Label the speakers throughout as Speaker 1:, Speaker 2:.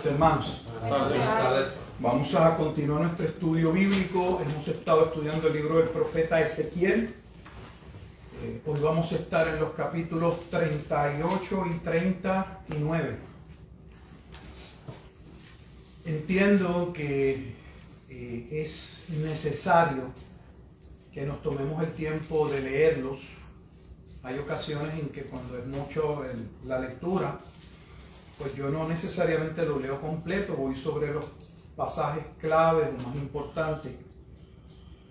Speaker 1: Hermanos, vamos a continuar nuestro estudio bíblico. Hemos estado estudiando el libro del profeta Ezequiel. Hoy vamos a estar en los capítulos 38 y 39. Entiendo que es necesario que nos tomemos el tiempo de leerlos. Hay ocasiones en que cuando es mucho la lectura, pues yo no necesariamente lo leo completo, voy sobre los pasajes claves, los más importantes,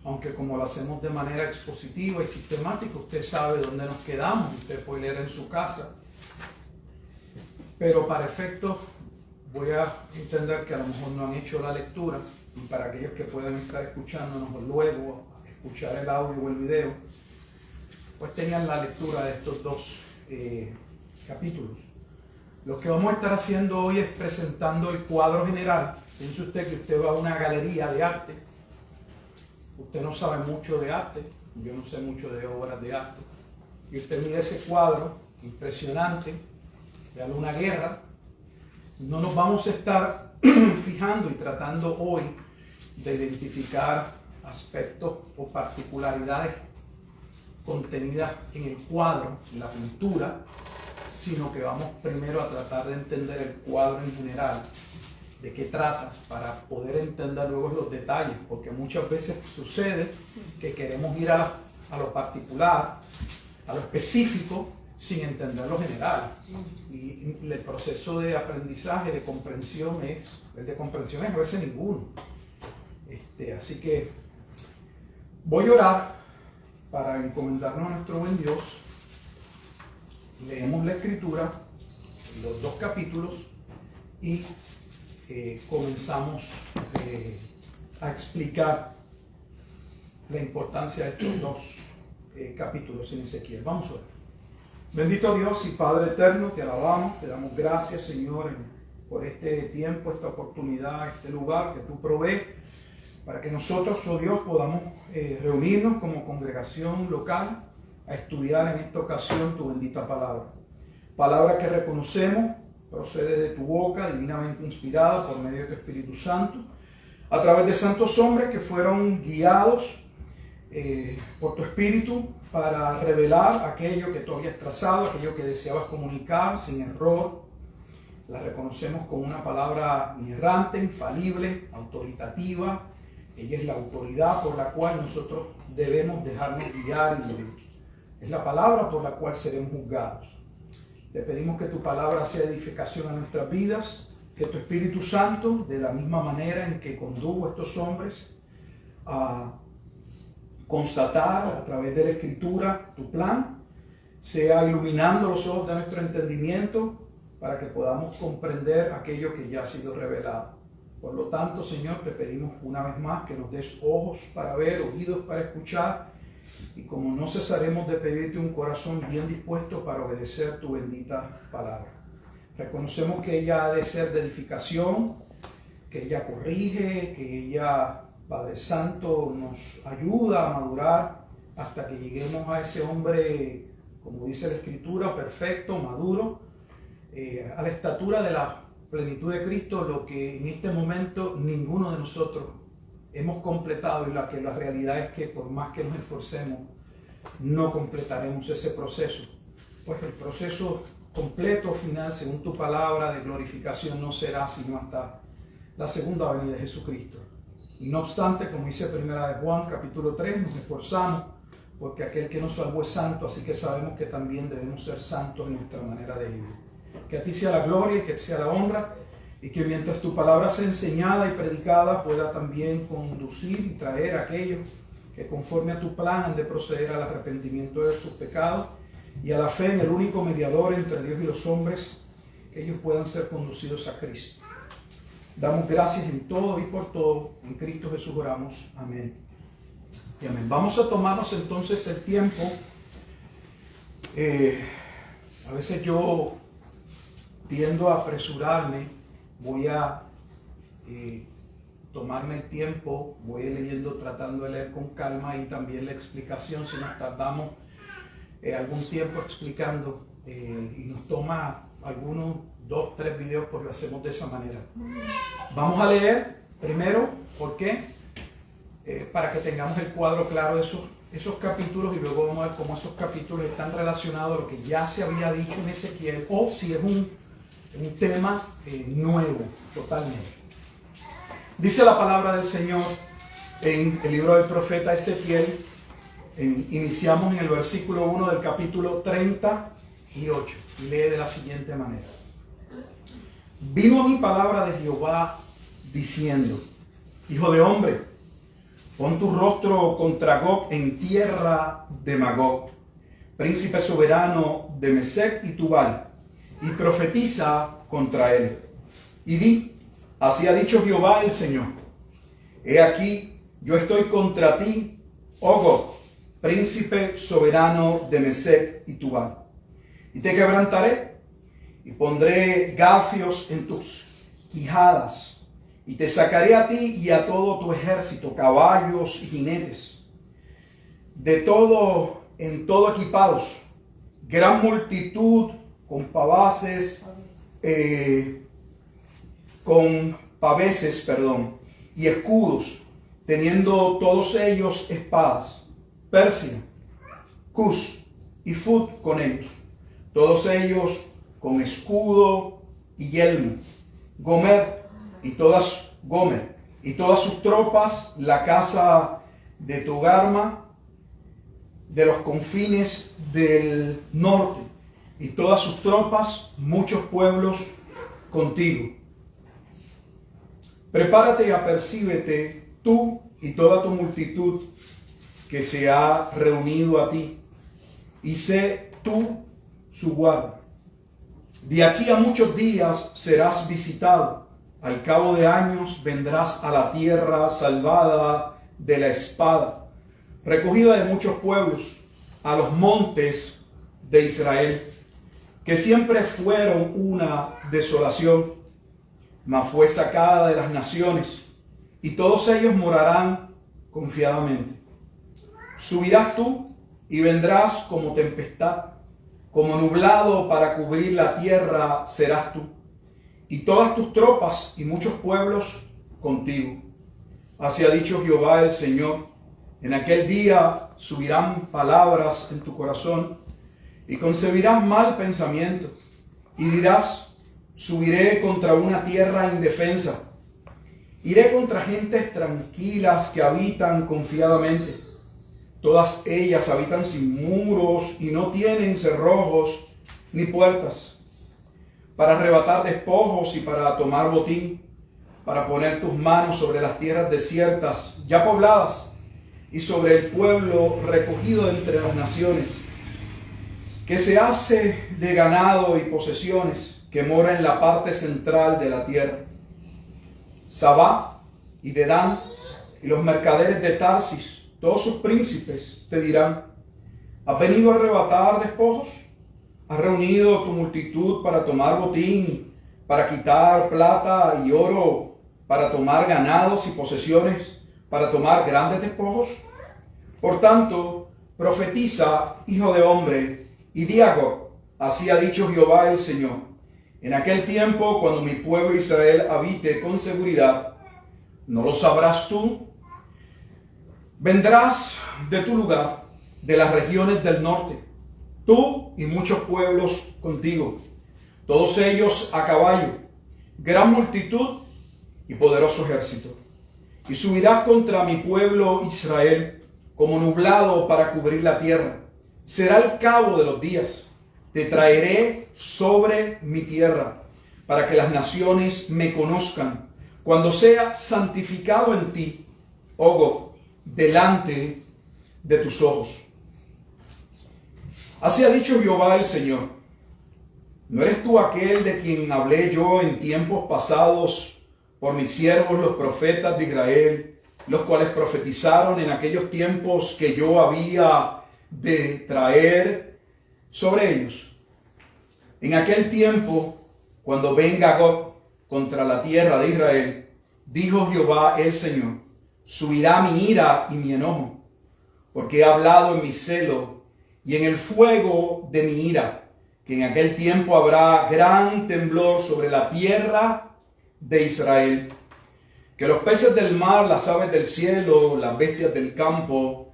Speaker 1: aunque como lo hacemos de manera expositiva y sistemática, usted sabe dónde nos quedamos, usted puede leer en su casa, pero para efectos voy a entender que a lo mejor no han hecho la lectura, y para aquellos que puedan estar escuchándonos o luego escuchar el audio o el video, pues tengan la lectura de estos dos capítulos. Lo que vamos a estar haciendo hoy es presentando el cuadro general. Piense usted que usted va a una galería de arte. Usted no sabe mucho de arte, yo no sé mucho de obras de arte. Y usted mira ese cuadro impresionante de alguna guerra. No nos vamos a estar fijando y tratando hoy de identificar aspectos o particularidades contenidas en el cuadro, en la pintura, sino que vamos primero a tratar de entender el cuadro en general, de qué trata, para poder entender luego los detalles, porque muchas veces sucede que queremos ir a lo particular, a lo específico, sin entender lo general. Y el proceso de aprendizaje, de comprensión es a veces ninguno. Así que voy a orar para encomendarnos a nuestro buen Dios. Leemos la escritura, los dos capítulos, y comenzamos a explicar la importancia de estos dos capítulos en Ezequiel. Vamos a ver. Bendito Dios y Padre eterno, te alabamos, te damos gracias, Señor, por este tiempo, esta oportunidad, este lugar que tú provees, para que nosotros, oh Dios, podamos reunirnos como congregación local a estudiar en esta ocasión tu bendita palabra. Palabra que reconocemos procede de tu boca, divinamente inspirada por medio de tu Espíritu Santo, a través de santos hombres que fueron guiados por tu Espíritu para revelar aquello que tú habías trazado, aquello que deseabas comunicar sin error. La reconocemos como una palabra inerrante, infalible, autoritativa. Ella es la autoridad por la cual nosotros debemos dejarnos guiar y vivir. Es la palabra por la cual seremos juzgados. Te pedimos que tu palabra sea edificación a nuestras vidas, que tu Espíritu Santo, de la misma manera en que condujo a estos hombres a constatar a través de la Escritura tu plan, sea iluminando los ojos de nuestro entendimiento para que podamos comprender aquello que ya ha sido revelado. Por lo tanto, Señor, te pedimos una vez más que nos des ojos para ver, oídos para escuchar, y como no cesaremos de pedirte un corazón bien dispuesto para obedecer tu bendita palabra. Reconocemos que ella ha de ser de edificación, que ella corrige, que ella, Padre Santo, nos ayuda a madurar hasta que lleguemos a ese hombre, como dice la Escritura, perfecto, maduro, a la estatura de la plenitud de Cristo, lo que en este momento ninguno de nosotros hemos completado, y la realidad es que por más que nos esforcemos, no completaremos ese proceso. Pues el proceso completo, final, según tu palabra de glorificación, no será sino hasta la segunda venida de Jesucristo. Y no obstante, como dice 1 Juan capítulo 3, nos esforzamos porque aquel que nos salvó es santo, así que sabemos que también debemos ser santos en nuestra manera de vivir. Que a ti sea la gloria y que sea la honra, y que mientras tu palabra sea enseñada y predicada pueda también conducir y traer a aquellos que conforme a tu plan han de proceder al arrepentimiento de sus pecados y a la fe en el único mediador entre Dios y los hombres, que ellos puedan ser conducidos a Cristo. Damos gracias en todo y por todo, en Cristo Jesús oramos. Amén y amén. Vamos a tomarnos entonces el tiempo. A veces yo tiendo a apresurarme, voy a tomarme el tiempo, voy leyendo, tratando de leer con calma, y también la explicación, si nos tardamos algún tiempo explicando y nos toma algunos 2, 3 videos, pues lo hacemos de esa manera. Vamos a leer primero, ¿por qué? Para que tengamos el cuadro claro de esos capítulos, y luego vamos a ver cómo esos capítulos están relacionados a lo que ya se había dicho en Ezequiel, o si es un tema nuevo totalmente. Dice la palabra del Señor en el libro del profeta Ezequiel. Iniciamos en el versículo 1 del capítulo 38 y lee de la siguiente manera: Vino a mí palabra de Jehová diciendo: Hijo de hombre, pon tu rostro contra Gog en tierra de Magog, príncipe soberano de Mesec y Tubal, y profetiza contra él. Y di: Así ha dicho Jehová el Señor: He aquí, yo estoy contra ti, oh Gog, príncipe soberano de Mesec y Tubal, y te quebrantaré, y pondré garfios en tus quijadas, y te sacaré a ti y a todo tu ejército, caballos y jinetes, en todo equipados, gran multitud con paveses, y escudos, teniendo todos ellos espadas. Persia, Cus y Fut con ellos, todos ellos con escudo y yelmo. Gomer y todas sus tropas, la casa de Togarma, de los confines del norte, y todas sus tropas, muchos pueblos contigo. Prepárate y apercíbete tú y toda tu multitud que se ha reunido a ti, y sé tú su guarda. De aquí a muchos días serás visitado, al cabo de años vendrás a la tierra salvada de la espada, recogida de muchos pueblos, a los montes de Israel, que siempre fueron una desolación, mas fue sacada de las naciones, y todos ellos morarán confiadamente. Subirás tú y vendrás como tempestad, como nublado para cubrir la tierra serás tú, y todas tus tropas y muchos pueblos contigo. Así ha dicho Jehová el Señor: en aquel día subirán palabras en tu corazón, y concebirás mal pensamiento, y dirás: subiré contra una tierra indefensa, iré contra gentes tranquilas que habitan confiadamente. Todas ellas habitan sin muros y no tienen cerrojos ni puertas, para arrebatar despojos y para tomar botín, para poner tus manos sobre las tierras desiertas ya pobladas y sobre el pueblo recogido entre las naciones, que se hace de ganado y posesiones, que mora en la parte central de la tierra. Sabá y Dedán y los mercaderes de Tarsis, todos sus príncipes, te dirán: ¿has venido a arrebatar despojos? ¿Has reunido tu multitud para tomar botín, para quitar plata y oro, para tomar ganados y posesiones, para tomar grandes despojos? Por tanto, profetiza, hijo de hombre, y di a Gog: así ha dicho Jehová el Señor: en aquel tiempo, cuando mi pueblo Israel habite con seguridad, ¿no lo sabrás tú? Vendrás de tu lugar, de las regiones del norte, tú y muchos pueblos contigo, todos ellos a caballo, gran multitud y poderoso ejército. Y subirás contra mi pueblo Israel como nublado para cubrir la tierra. Será el cabo de los días. Te traeré sobre mi tierra, para que las naciones me conozcan, cuando sea santificado en ti, oh Gog, delante de tus ojos. Así ha dicho Jehová el Señor: ¿no eres tú aquel de quien hablé yo en tiempos pasados por mis siervos los profetas de Israel, los cuales profetizaron en aquellos tiempos que yo había de traer sobre ellos? En aquel tiempo, cuando venga Gog contra la tierra de Israel, dijo Jehová el Señor, subirá mi ira y mi enojo, porque he hablado en mi celo y en el fuego de mi ira, que en aquel tiempo habrá gran temblor sobre la tierra de Israel, que los peces del mar, las aves del cielo, las bestias del campo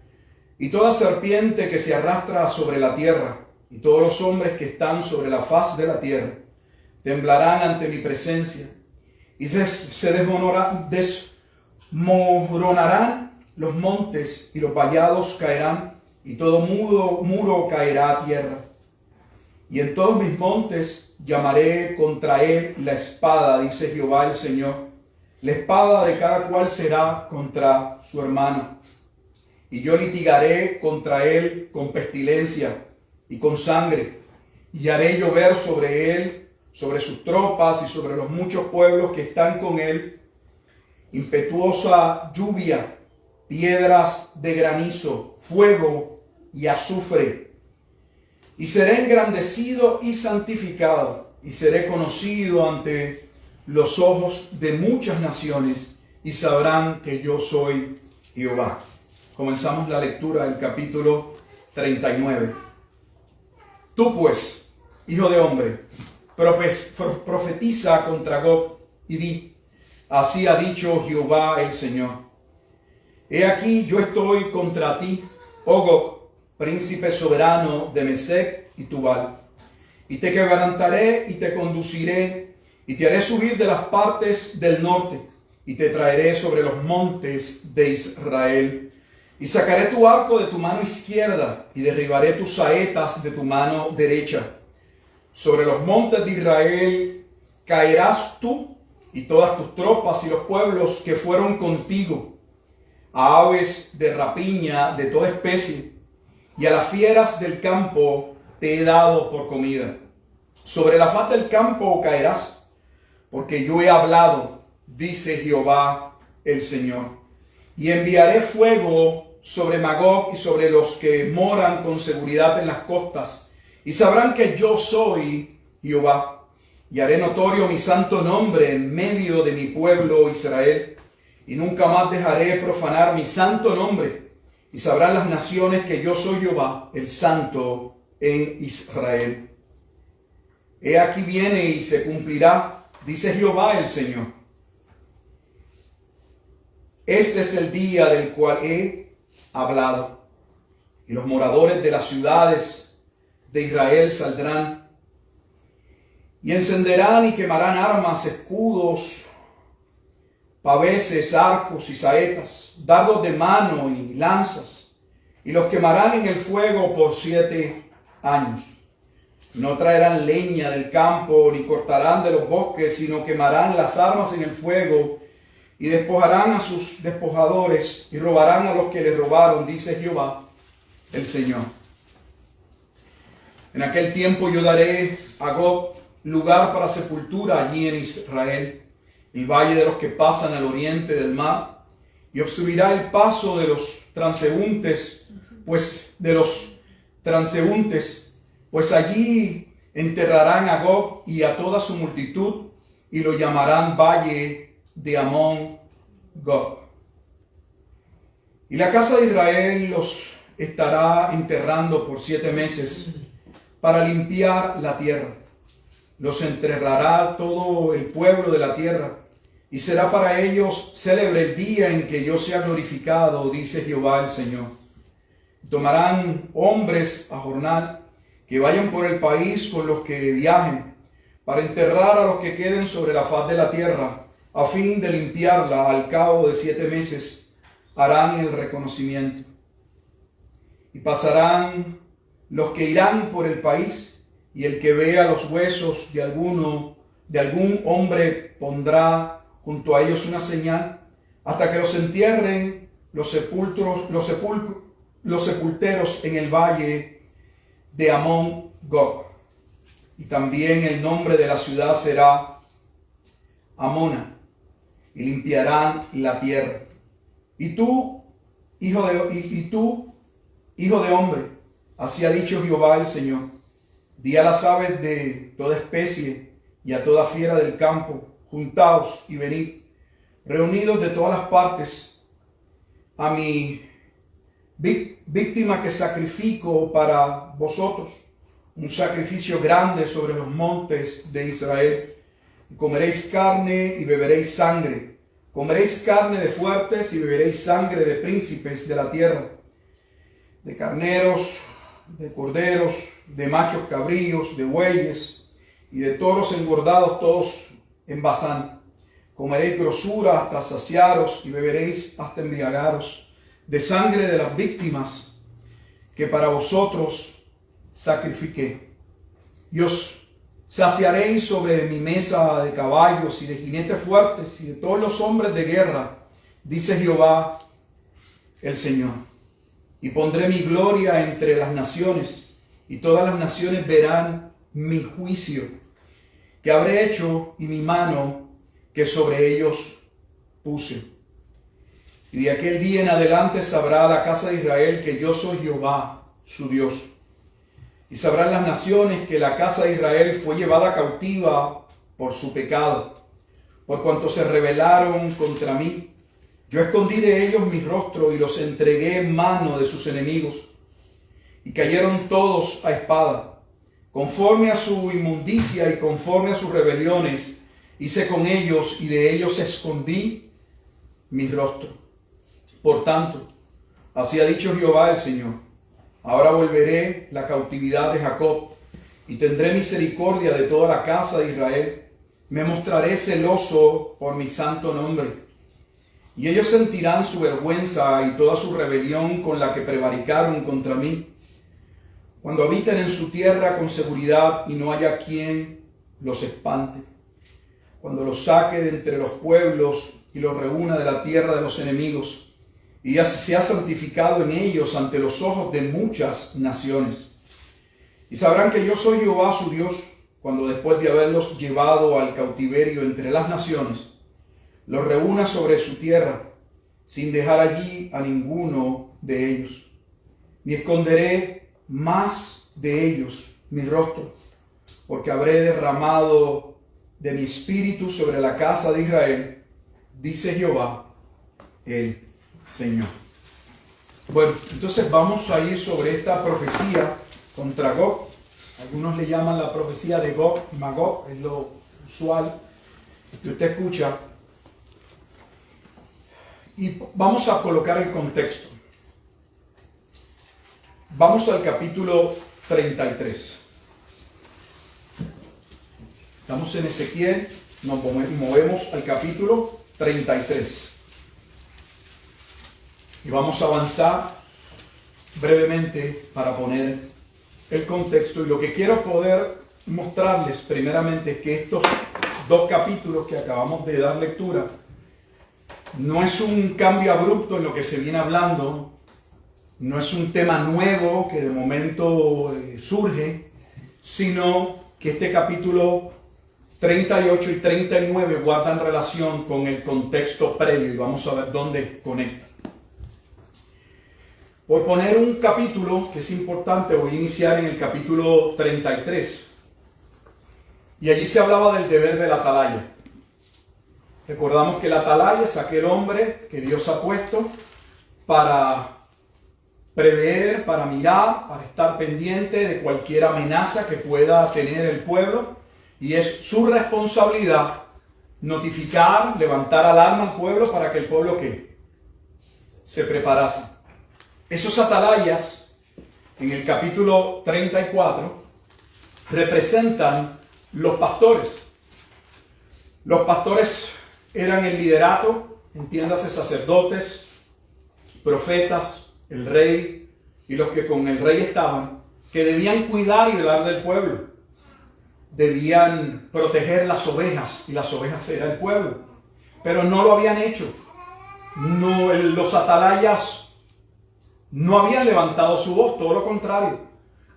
Speaker 1: y toda serpiente que se arrastra sobre la tierra y todos los hombres que están sobre la faz de la tierra temblarán ante mi presencia y se desmoronarán los montes y los vallados caerán y todo muro caerá a tierra. Y en todos mis montes llamaré contra él la espada, dice Jehová el Señor. La espada de cada cual será contra su hermano. Y yo litigaré contra él con pestilencia y con sangre. Y haré llover sobre él, sobre sus tropas y sobre los muchos pueblos que están con él, impetuosa lluvia, piedras de granizo, fuego y azufre. Y seré engrandecido y santificado, y seré conocido ante los ojos de muchas naciones, y sabrán que yo soy Jehová. Comenzamos la lectura del capítulo 39. Tú pues, hijo de hombre, profetiza contra Gog y di, así ha dicho Jehová el Señor. He aquí yo estoy contra ti, oh Gog, príncipe soberano de Mesec y Tubal, y te quebrantaré y te conduciré, y te haré subir de las partes del norte, y te traeré sobre los montes de Israel, y sacaré tu arco de tu mano izquierda, y derribaré tus saetas de tu mano derecha. Sobre los montes de Israel caerás tú, y todas tus tropas y los pueblos que fueron contigo, a aves de rapiña de toda especie, y a las fieras del campo te he dado por comida. Sobre la faz del campo caerás, porque yo he hablado, dice Jehová el Señor. Y enviaré fuego sobre Magog y sobre los que moran con seguridad en las costas, y sabrán que yo soy Jehová. Y haré notorio mi santo nombre en medio de mi pueblo Israel, y nunca más dejaré profanar mi santo nombre. Y sabrán las naciones que yo soy Jehová, el Santo en Israel. He aquí viene y se cumplirá, dice Jehová el Señor. Este es el día del cual he hablado. Y los moradores de las ciudades de Israel saldrán y encenderán y quemarán armas, escudos, paveses, arcos y saetas, dardos de mano y lanzas, y los quemarán en el fuego por 7 años. No traerán leña del campo, ni cortarán de los bosques, sino quemarán las armas en el fuego, y despojarán a sus despojadores, y robarán a los que les robaron, dice Jehová el Señor. En aquel tiempo yo daré a Gog lugar para sepultura allí en Israel, el valle de los que pasan al oriente del mar, y obstruirá el paso de los transeúntes, pues allí enterrarán a Gog y a toda su multitud, y lo llamarán valle de Amón Gog. Y la casa de Israel los estará enterrando por 7 meses para limpiar la tierra. Los enterrará todo el pueblo de la tierra, y será para ellos célebre el día en que yo sea glorificado, dice Jehová el Señor. Tomarán hombres a jornal que vayan por el país con los que viajen, para enterrar a los que queden sobre la faz de la tierra, a fin de limpiarla. Al cabo de 7 meses harán el reconocimiento. Y pasarán los que irán por el país, y el que vea los huesos de algún hombre pondrá junto a ellos una señal, hasta que los entierren los sepulteros en el valle de Amón Gog. Y también el nombre de la ciudad será Amona, y limpiarán la tierra. Y tú, hijo de hombre, así ha dicho Jehová el Señor, di a las aves de toda especie y a toda fiera del campo, juntaos y venid, reunidos de todas las partes, a mi víctima que sacrifico para vosotros, un sacrificio grande sobre los montes de Israel. Comeréis carne y beberéis sangre. Comeréis carne de fuertes y beberéis sangre de príncipes de la tierra, de carneros, de corderos, de machos cabríos, de bueyes y de toros engordados, todos en Basán. Comeréis grosura hasta saciaros y beberéis hasta embriagaros de sangre de las víctimas que para vosotros sacrifiqué. Y os saciaréis sobre mi mesa de caballos y de jinetes fuertes y de todos los hombres de guerra, dice Jehová el Señor. Y pondré mi gloria entre las naciones, y todas las naciones verán mi juicio, que habré hecho, y mi mano que sobre ellos puse. Y de aquel día en adelante sabrá la casa de Israel que yo soy Jehová, su Dios. Y sabrán las naciones que la casa de Israel fue llevada cautiva por su pecado, por cuanto se rebelaron contra mí. Yo escondí de ellos mi rostro y los entregué en mano de sus enemigos. Y cayeron todos a espada, conforme a su inmundicia y conforme a sus rebeliones. Hice con ellos y de ellos escondí mi rostro. Por tanto, así ha dicho Jehová el Señor: ahora volveré la cautividad de Jacob y tendré misericordia de toda la casa de Israel. Me mostraré celoso por mi santo nombre. Y ellos sentirán su vergüenza y toda su rebelión con la que prevaricaron contra mí, cuando habiten en su tierra con seguridad y no haya quien los espante. Cuando los saque de entre los pueblos y los reúna de la tierra de los enemigos, y así se ha santificado en ellos ante los ojos de muchas naciones. Y sabrán que yo soy Jehová su Dios, cuando después de haberlos llevado al cautiverio entre las naciones, los reúna sobre su tierra, sin dejar allí a ninguno de ellos. Ni esconderé más de ellos mi rostro, porque habré derramado de mi espíritu sobre la casa de Israel, dice Jehová el Señor. Bueno, entonces vamos a ir sobre esta profecía contra Gog. Algunos le llaman la profecía de Gog y Magog, es lo usual que usted escucha. Y vamos a colocar el contexto. Vamos al capítulo 33. Estamos en Ezequiel, nos movemos al capítulo 33. Y vamos a avanzar brevemente para poner el contexto. Y lo que quiero poder mostrarles primeramente es que estos dos capítulos que acabamos de dar lectura no es un cambio abrupto en lo que se viene hablando, no es un tema nuevo que de momento surge, sino que este capítulo 38 y 39 guardan relación con el contexto previo y vamos a ver dónde conecta. Por poner un capítulo que es importante, voy a iniciar en el capítulo 33. Y allí se hablaba del deber de la atalaya. Recordamos que la atalaya es aquel hombre que Dios ha puesto para prever, para mirar, para estar pendiente de cualquier amenaza que pueda tener el pueblo. Y es su responsabilidad notificar, levantar alarma al pueblo para que el pueblo ¿qué? Se preparase. Esos atalayas, en el capítulo 34, representan los pastores. Los pastores eran el liderato, entiéndase, sacerdotes, profetas, el rey y los que con el rey estaban, que debían cuidar y velar del pueblo. Debían proteger las ovejas, y las ovejas era el pueblo. Pero no lo habían hecho. No, los atalayas no habían levantado su voz, todo lo contrario.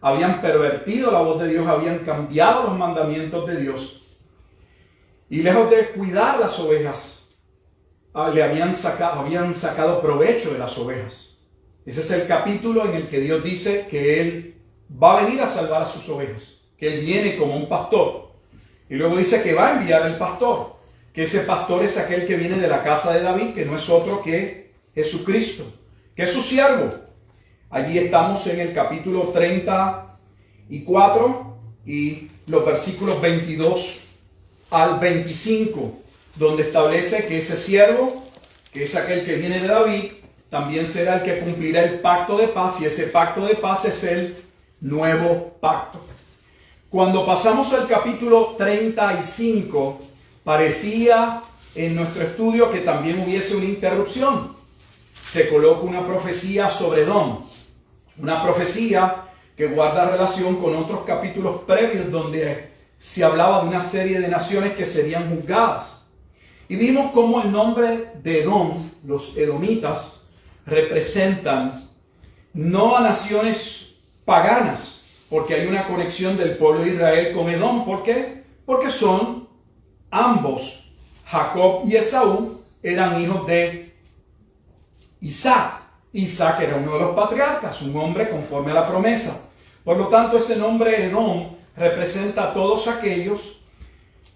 Speaker 1: Habían pervertido la voz de Dios, habían cambiado los mandamientos de Dios. Y lejos de cuidar las ovejas, habían sacado provecho de las ovejas. Ese es el capítulo en el que Dios dice que Él va a venir a salvar a sus ovejas, que Él viene como un pastor. Y luego dice que va a enviar el pastor, que ese pastor es aquel que viene de la casa de David, que no es otro que Jesucristo, que es su siervo. Allí estamos en el capítulo 34 y los versículos 22 al 25, donde establece que ese siervo, que es aquel que viene de David, también será el que cumplirá el pacto de paz, y ese pacto de paz es el nuevo pacto. Cuando pasamos al capítulo 35, parecía en nuestro estudio que también hubiese una interrupción. Se coloca una profecía sobre Edom, una profecía que guarda relación con otros capítulos previos donde se hablaba de una serie de naciones que serían juzgadas. Y vimos cómo el nombre de Edom, los edomitas, representan no a naciones paganas, porque hay una conexión del pueblo de Israel con Edom. ¿Por qué? Porque son ambos, Jacob y Esaú, eran hijos de Isaac. Isaac era uno de los patriarcas, un hombre conforme a la promesa. Por lo tanto, ese nombre Edom representa a todos aquellos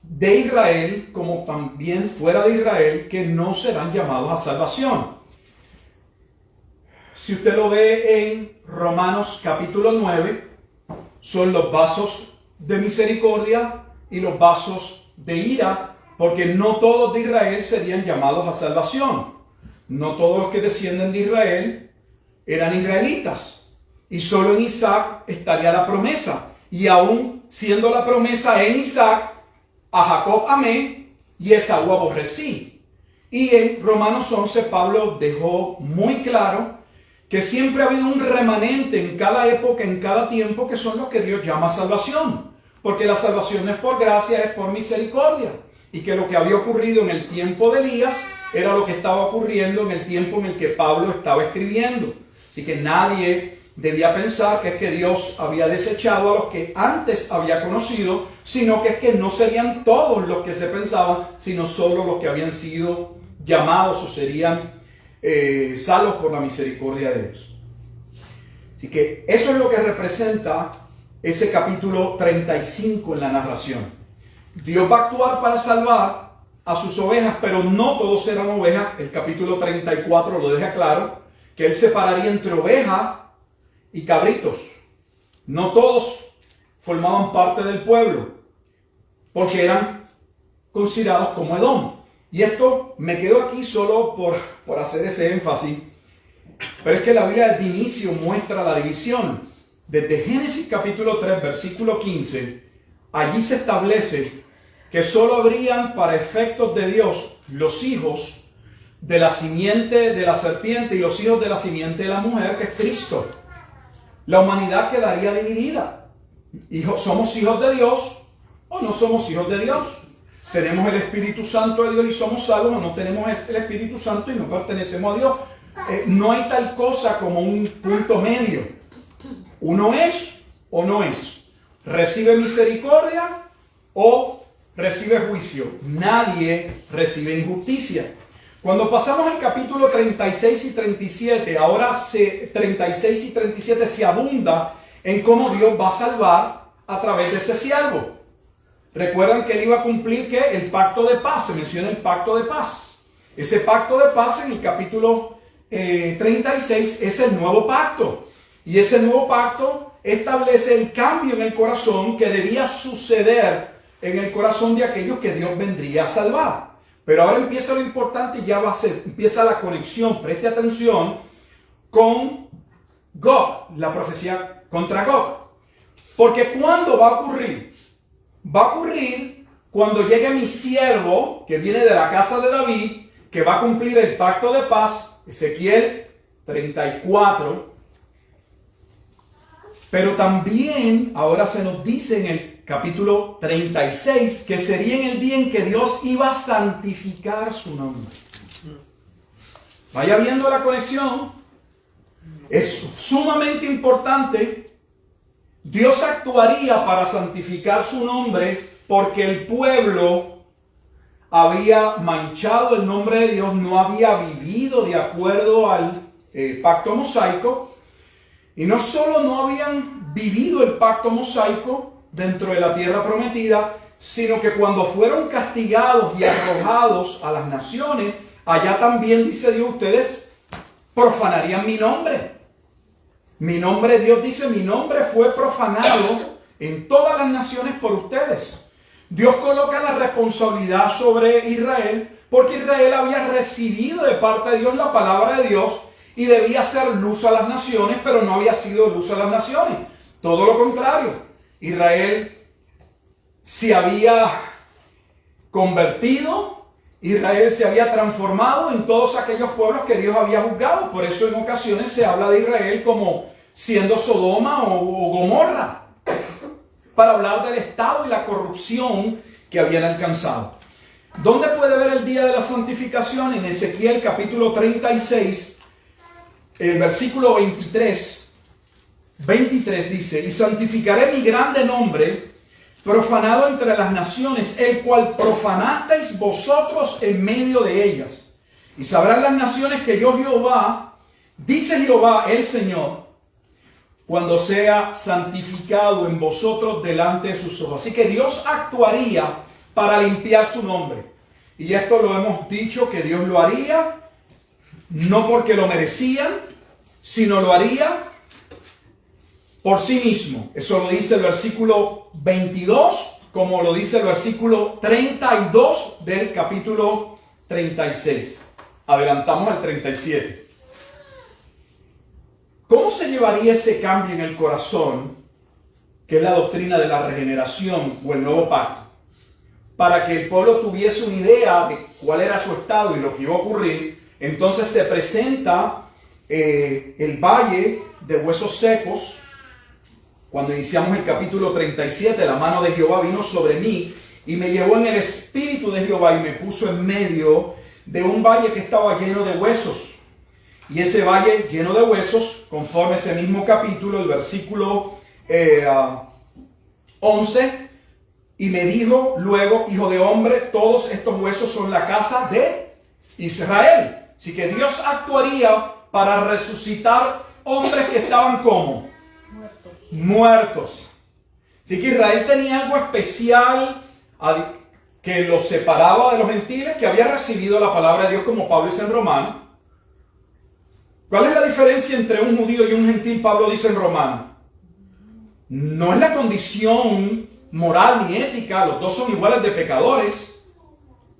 Speaker 1: de Israel, como también fuera de Israel, que no serán llamados a salvación. Si usted lo ve en Romanos capítulo 9, son los vasos de misericordia y los vasos de ira, porque no todos de Israel serían llamados a salvación. No todos los que descienden de Israel eran israelitas, y solo en Isaac estaría la promesa. Y aún siendo la promesa en Isaac, a Jacob amé y Esaú aborrecí. Y en Romanos 11 Pablo dejó muy claro que siempre ha habido un remanente en cada época, en cada tiempo, que son los que Dios llama salvación. Porque la salvación no es por gracia, es por misericordia. Y que lo que había ocurrido en el tiempo de Elías era lo que estaba ocurriendo en el tiempo en el que Pablo estaba escribiendo. Así que nadie debía pensar que es que Dios había desechado a los que antes había conocido, sino que es que no serían todos los que se pensaban, sino solo los que habían sido llamados o serían salvos por la misericordia de Dios. Así que eso es lo que representa ese capítulo 35 en la narración. Dios va a actuar para salvar a sus ovejas, pero no todos eran ovejas. El capítulo 34 lo deja claro, que Él separaría entre oveja y cabritos. No todos formaban parte del pueblo, porque eran considerados como Edom. Y esto me quedo aquí solo por hacer ese énfasis, pero es que la Biblia de inicio muestra la división. Desde Génesis capítulo 3, versículo 15, allí se establece que solo habrían para efectos de Dios los hijos de la simiente de la serpiente y los hijos de la simiente de la mujer, que es Cristo. La humanidad quedaría dividida. ¿Somos hijos de Dios o no somos hijos de Dios? ¿Tenemos el Espíritu Santo de Dios y somos salvos, o no tenemos el Espíritu Santo y no pertenecemos a Dios? No hay tal cosa como un punto medio. Uno es o no es. ¿Recibe misericordia o recibe juicio? Nadie recibe injusticia. Cuando pasamos al capítulo 36 y 37, ahora 36 y 37 se abunda en cómo Dios va a salvar a través de ese siervo. Recuerdan que Él iba a cumplir ¿qué? El pacto de paz. Se menciona el pacto de paz. Ese pacto de paz en el capítulo 36 es el nuevo pacto. Y ese nuevo pacto establece el cambio en el corazón que debía suceder en el corazón de aquellos que Dios vendría a salvar. Pero ahora empieza lo importante, empieza la conexión, preste atención, con Gog, la profecía contra Gog. Porque ¿cuándo va a ocurrir? Va a ocurrir cuando llegue mi siervo, que viene de la casa de David, que va a cumplir el pacto de paz, Ezequiel 34. Pero también ahora se nos dice en el capítulo 36 que sería en el día en que Dios iba a santificar su nombre. Vaya viendo la conexión. Es sumamente importante. Dios actuaría para santificar su nombre porque el pueblo había manchado el nombre de Dios, no había vivido de acuerdo al pacto mosaico. Y no solo no habían vivido el pacto mosaico dentro de la tierra prometida, sino que cuando fueron castigados y arrojados a las naciones, allá también, dice Dios, ustedes profanarían mi nombre. Mi nombre, Dios dice, mi nombre fue profanado en todas las naciones por ustedes. Dios coloca la responsabilidad sobre Israel porque Israel había recibido de parte de Dios la palabra de Dios y debía ser luz a las naciones, pero no había sido luz a las naciones. Todo lo contrario. Israel se había convertido, Israel se había transformado en todos aquellos pueblos que Dios había juzgado. Por eso en ocasiones se habla de Israel como siendo Sodoma o Gomorra, para hablar del estado y la corrupción que habían alcanzado. ¿Dónde puede ver el día de la santificación? En Ezequiel capítulo 36, el versículo 23 dice: y santificaré mi grande nombre, profanado entre las naciones, el cual profanasteis vosotros en medio de ellas. Y sabrán las naciones que yo Jehová, dice Jehová el Señor, cuando sea santificado en vosotros delante de sus ojos. Así que Dios actuaría para limpiar su nombre. Y esto lo hemos dicho, que Dios lo haría, no porque lo merecían, sino lo haría por sí mismo. Eso lo dice el versículo 22, como lo dice el versículo 32 del capítulo 36. Adelantamos al 37. ¿Cómo se llevaría ese cambio en el corazón, que es la doctrina de la regeneración o el nuevo pacto? Para que el pueblo tuviese una idea de cuál era su estado y lo que iba a ocurrir, entonces se presenta el valle de huesos secos. Cuando iniciamos el capítulo 37, la mano de Jehová vino sobre mí y me llevó en el espíritu de Jehová y me puso en medio de un valle que estaba lleno de huesos. Y ese valle lleno de huesos, conforme ese mismo capítulo, el versículo 11, y me dijo luego: hijo de hombre, todos estos huesos son la casa de Israel. Así que Dios actuaría para resucitar hombres que estaban como muertos. Así que Israel tenía algo especial que los separaba de los gentiles, que había recibido la palabra de Dios, como Pablo dice en Romanos. ¿Cuál es la diferencia entre un judío y un gentil? Pablo dice en Romanos: no es la condición moral ni ética, los dos son iguales de pecadores.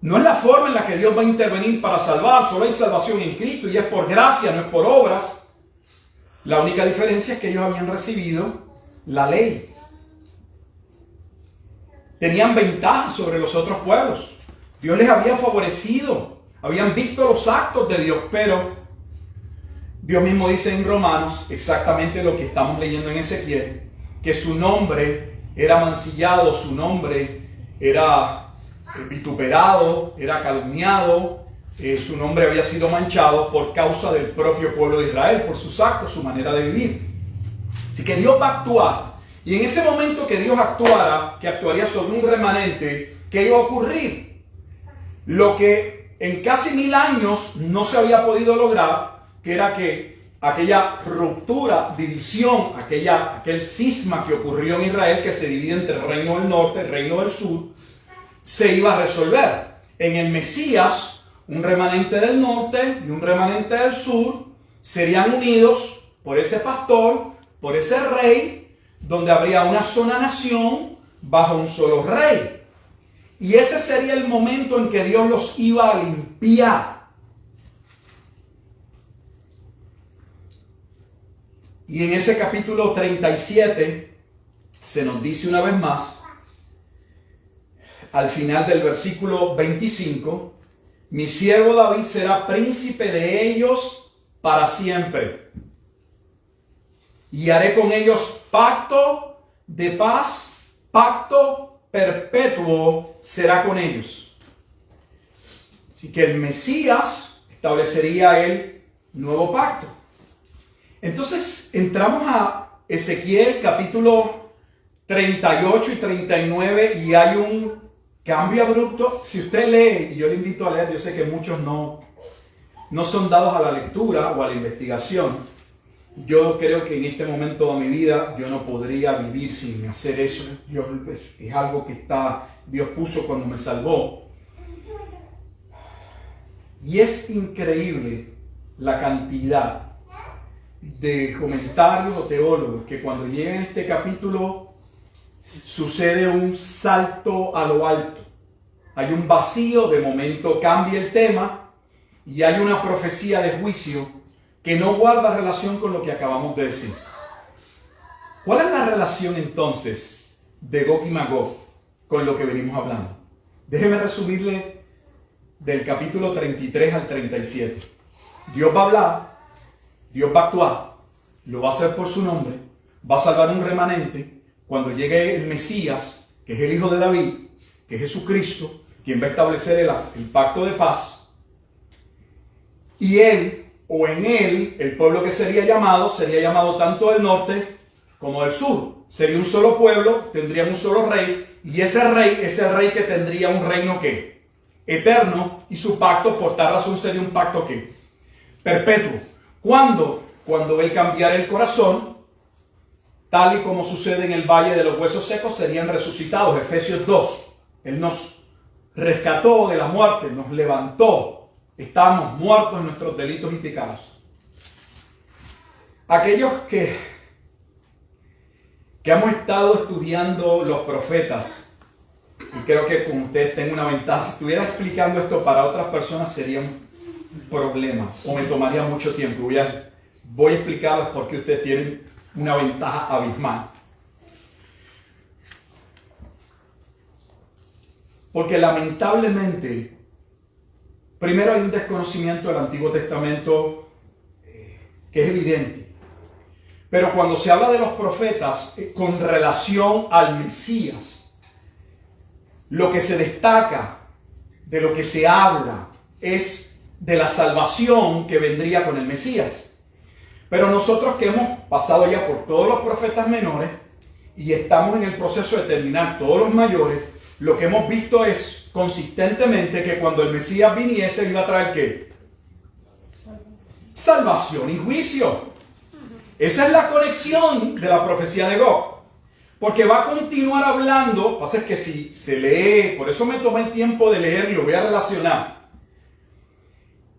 Speaker 1: No es la forma en la que Dios va a intervenir para salvar, solo hay salvación en Cristo y es por gracia, no es por obras. La única diferencia es que ellos habían recibido la ley. Tenían ventaja sobre los otros pueblos. Dios les había favorecido, habían visto los actos de Dios, pero Dios mismo dice en Romanos exactamente lo que estamos leyendo en Ezequiel, que su nombre era mancillado, su nombre era vituperado, era calumniado, su nombre había sido manchado por causa del propio pueblo de Israel, por sus actos, su manera de vivir. Así que Dios va a actuar. Y en ese momento que Dios actuara, que actuaría sobre un remanente, ¿qué iba a ocurrir? Lo que en casi 1000 años no se había podido lograr, que era que aquella ruptura, división, aquel cisma que ocurrió en Israel, que se divide entre el reino del norte y el reino del sur, se iba a resolver. En el Mesías, un remanente del norte y un remanente del sur serían unidos por ese pastor, por ese rey, donde habría una sola nación bajo un solo rey. Y ese sería el momento en que Dios los iba a limpiar. Y en ese capítulo 37 se nos dice una vez más, al final del versículo 25, mi siervo David será príncipe de ellos para siempre. Y haré con ellos pacto de paz, pacto perpetuo será con ellos. Así que el Mesías establecería el nuevo pacto. Entonces entramos a Ezequiel capítulo 38 y 39 y hay un cambio abrupto. Si usted lee, y yo le invito a leer, yo sé que muchos no son dados a la lectura o a la investigación. Yo creo que en este momento de mi vida yo no podría vivir sin hacer eso. Es algo que está Dios puso cuando me salvó. Y es increíble la cantidad de comentarios o teólogos que cuando llegan a este capítulo sucede un salto a lo alto. Hay un vacío, de momento cambia el tema y hay una profecía de juicio que no guarda relación con lo que acabamos de decir. ¿Cuál es la relación entonces de Gog y Magog con lo que venimos hablando? Déjeme resumirle del capítulo 33 al 37. Dios va a hablar, Dios va a actuar, lo va a hacer por su nombre, va a salvar un remanente. Cuando llegue el Mesías, que es el Hijo de David, que es Jesucristo, quien va a establecer el pacto de paz, y él, o en él, el pueblo que sería llamado tanto del norte como del sur. Sería un solo pueblo, tendrían un solo rey, y ese rey es el rey que tendría un reino ¿qué? Eterno, y su pacto por tal razón sería un pacto ¿qué? Perpetuo. ¿Cuándo? Cuando él cambiara el corazón, tal y como sucede en el valle de los huesos secos, serían resucitados. Efesios 2. Él nos rescató de la muerte, nos levantó. Estábamos muertos en nuestros delitos y pecados. Aquellos que hemos estado estudiando los profetas, y creo que con ustedes tengo una ventaja. Si estuviera explicando esto para otras personas sería un problema o me tomaría mucho tiempo. Voy a explicarles por qué ustedes tienen una ventaja abismal. Porque lamentablemente, primero hay un desconocimiento del Antiguo Testamento que es evidente. Pero cuando se habla de los profetas con relación al Mesías, lo que se destaca, de lo que se habla, es de la salvación que vendría con el Mesías. Pero nosotros que hemos pasado ya por todos los profetas menores y estamos en el proceso de terminar todos los mayores, lo que hemos visto es consistentemente que cuando el Mesías viniese iba a traer ¿qué? Salvación y juicio. Esa es la conexión de la profecía de Gog. Porque va a continuar hablando, pasa es que si se lee, por eso me tomé el tiempo de leer y lo voy a relacionar.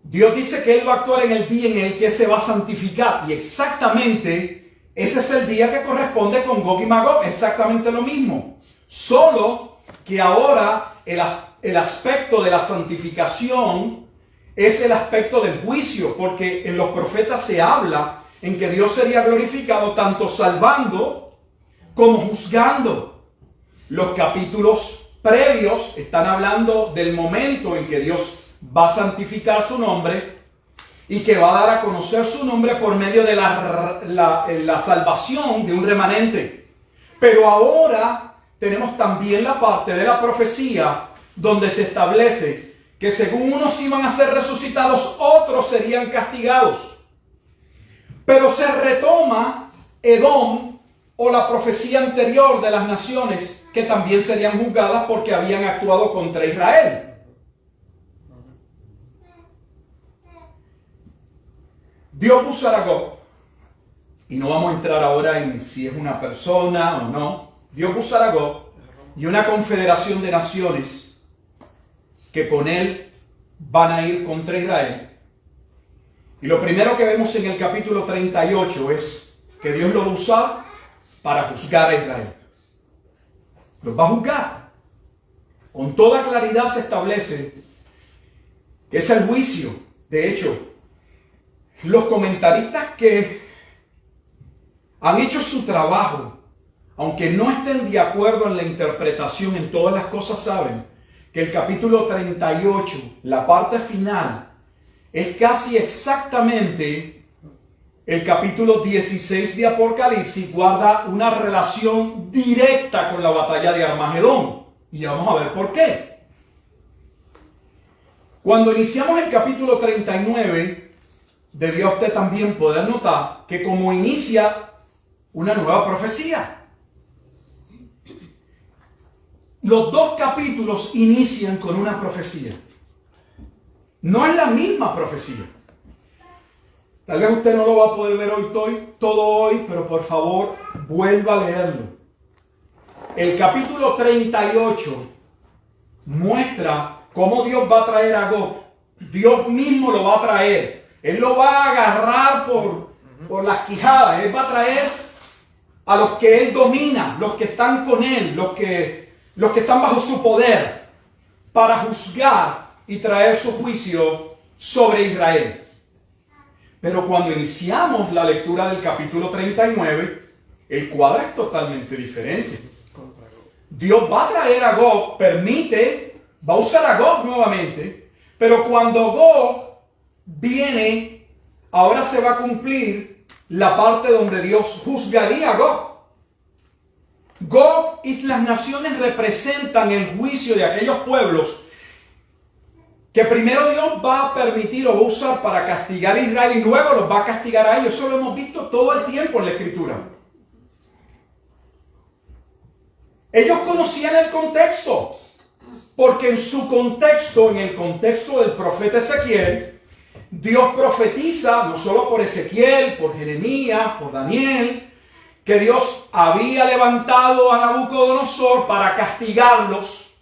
Speaker 1: Dios dice que Él va a actuar en el día en el que se va a santificar. Y exactamente ese es el día que corresponde con Gog y Magog. Exactamente lo mismo. Solo que ahora el aspecto de la santificación es el aspecto del juicio. Porque en los profetas se habla en que Dios sería glorificado tanto salvando como juzgando. Los capítulos previos están hablando del momento en que Dios va a santificar su nombre y que va a dar a conocer su nombre por medio de la salvación de un remanente. Pero ahora tenemos también la parte de la profecía donde se establece que según unos iban a ser resucitados, otros serían castigados. Pero se retoma Edom, o la profecía anterior de las naciones que también serían juzgadas porque habían actuado contra Israel. Dios puso a Gog, y no vamos a entrar ahora en si es una persona o no. Dios puso a Gog y una confederación de naciones que con él van a ir contra Israel. Y lo primero que vemos en el capítulo 38 es que Dios lo va a usar para juzgar a Israel. Los va a juzgar. Con toda claridad se establece que es el juicio. De hecho, los comentaristas que han hecho su trabajo, aunque no estén de acuerdo en la interpretación en todas las cosas, saben que el capítulo 38, la parte final, es casi exactamente el capítulo 16 de Apocalipsis. Guarda una relación directa con la batalla de Armagedón. Y vamos a ver por qué. Cuando iniciamos el capítulo 39, debió usted también poder notar que como inicia una nueva profecía. Los dos capítulos inician con una profecía. No es la misma profecía. Tal vez usted no lo va a poder ver todo hoy, pero por favor, vuelva a leerlo. El capítulo 38 muestra cómo Dios va a traer a Gog. Dios mismo lo va a traer. Él lo va a agarrar por las quijadas. Él va a traer a los que Él domina, los que están con Él, los que están bajo su poder, para juzgar y traer su juicio sobre Israel. Pero cuando iniciamos la lectura del capítulo 39, el cuadro es totalmente diferente. Dios va a traer a Gog, va a usar a Gog nuevamente, pero cuando Gog viene, ahora se va a cumplir la parte donde Dios juzgaría a Gog. Gog y las naciones representan el juicio de aquellos pueblos que primero Dios va a permitir o va a usar para castigar a Israel y luego los va a castigar a ellos. Eso lo hemos visto todo el tiempo en la Escritura. Ellos conocían el contexto, porque en su contexto, en el contexto del profeta Ezequiel, Dios profetiza, no solo por Ezequiel, por Jeremías, por Daniel, que Dios había levantado a Nabucodonosor para castigarlos,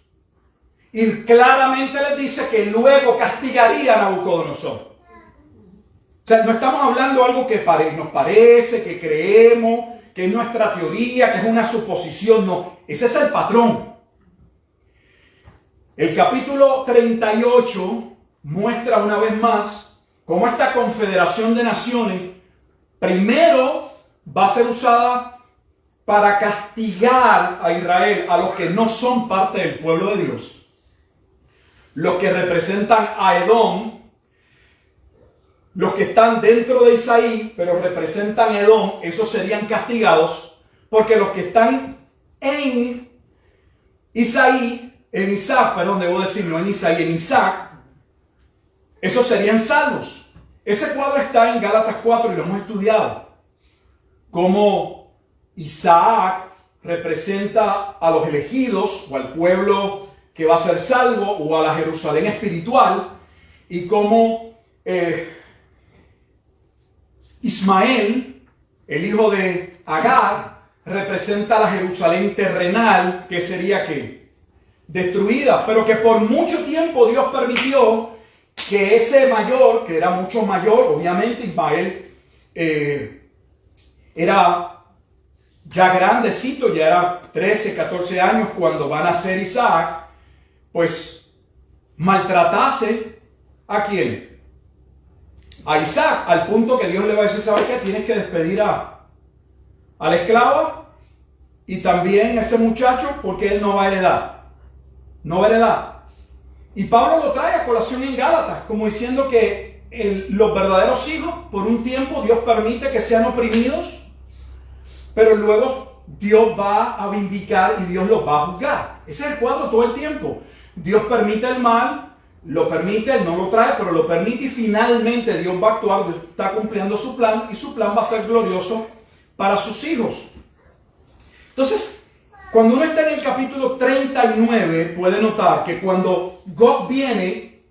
Speaker 1: y claramente les dice que luego castigaría a Nabucodonosor. O sea, no estamos hablando de algo que nos parece, que creemos, que es nuestra teoría, que es una suposición. No, ese es el patrón. El capítulo 38 muestra una vez más cómo esta confederación de naciones primero va a ser usada para castigar a Israel, a los que no son parte del pueblo de Dios. Los que representan a Edom, los que están dentro de Isaí, pero representan a Edom, esos serían castigados, porque los que están en Isaí, en Isaac, perdón, debo decirlo, en Isaí, en Isaac, esos serían salvos. Ese cuadro está en Gálatas 4 y lo hemos estudiado. Cómo Isaac representa a los elegidos o al pueblo que va a ser salvo o a la Jerusalén espiritual, y cómo Ismael, el hijo de Agar, representa a la Jerusalén terrenal, que sería ¿qué? Destruida, pero que por mucho tiempo Dios permitió que ese mayor, que era mucho mayor, obviamente Ismael era ya grandecito, ya era 13, 14 años cuando va a nacer Isaac, pues maltratase ¿a quién? A Isaac, al punto que Dios le va a decir, ¿sabes qué? Tienes que despedir a la esclava y también a ese muchacho, porque él no va a heredar. No va a heredar. Y Pablo lo trae a colación en Gálatas, como diciendo que los verdaderos hijos, por un tiempo Dios permite que sean oprimidos, pero luego Dios va a vindicar y Dios los va a juzgar. Ese es el cuadro todo el tiempo. Dios permite el mal, lo permite, Él no lo trae, pero lo permite, y finalmente Dios va a actuar, Dios está cumpliendo su plan, y su plan va a ser glorioso para sus hijos. Entonces, cuando uno está en el capítulo 39, puede notar que cuando Gog viene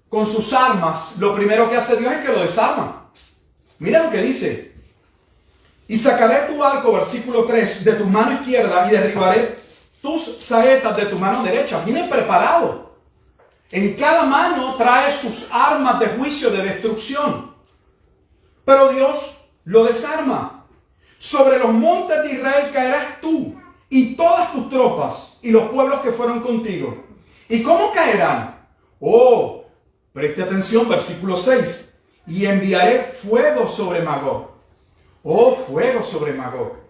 Speaker 1: con sus armas, lo primero que hace Dios es que lo desarma. Mira lo que dice: y sacaré tu arco, versículo 3, de tu mano izquierda, y derribaré tus saetas de tu mano derecha. Viene preparado. En cada mano trae sus armas de juicio, de destrucción. Pero Dios lo desarma. Sobre los montes de Israel caerás tú y todas tus tropas y los pueblos que fueron contigo. ¿Y cómo caerán? Oh, preste atención, versículo 6. Y enviaré fuego sobre Magog. Oh, fuego sobre Magog.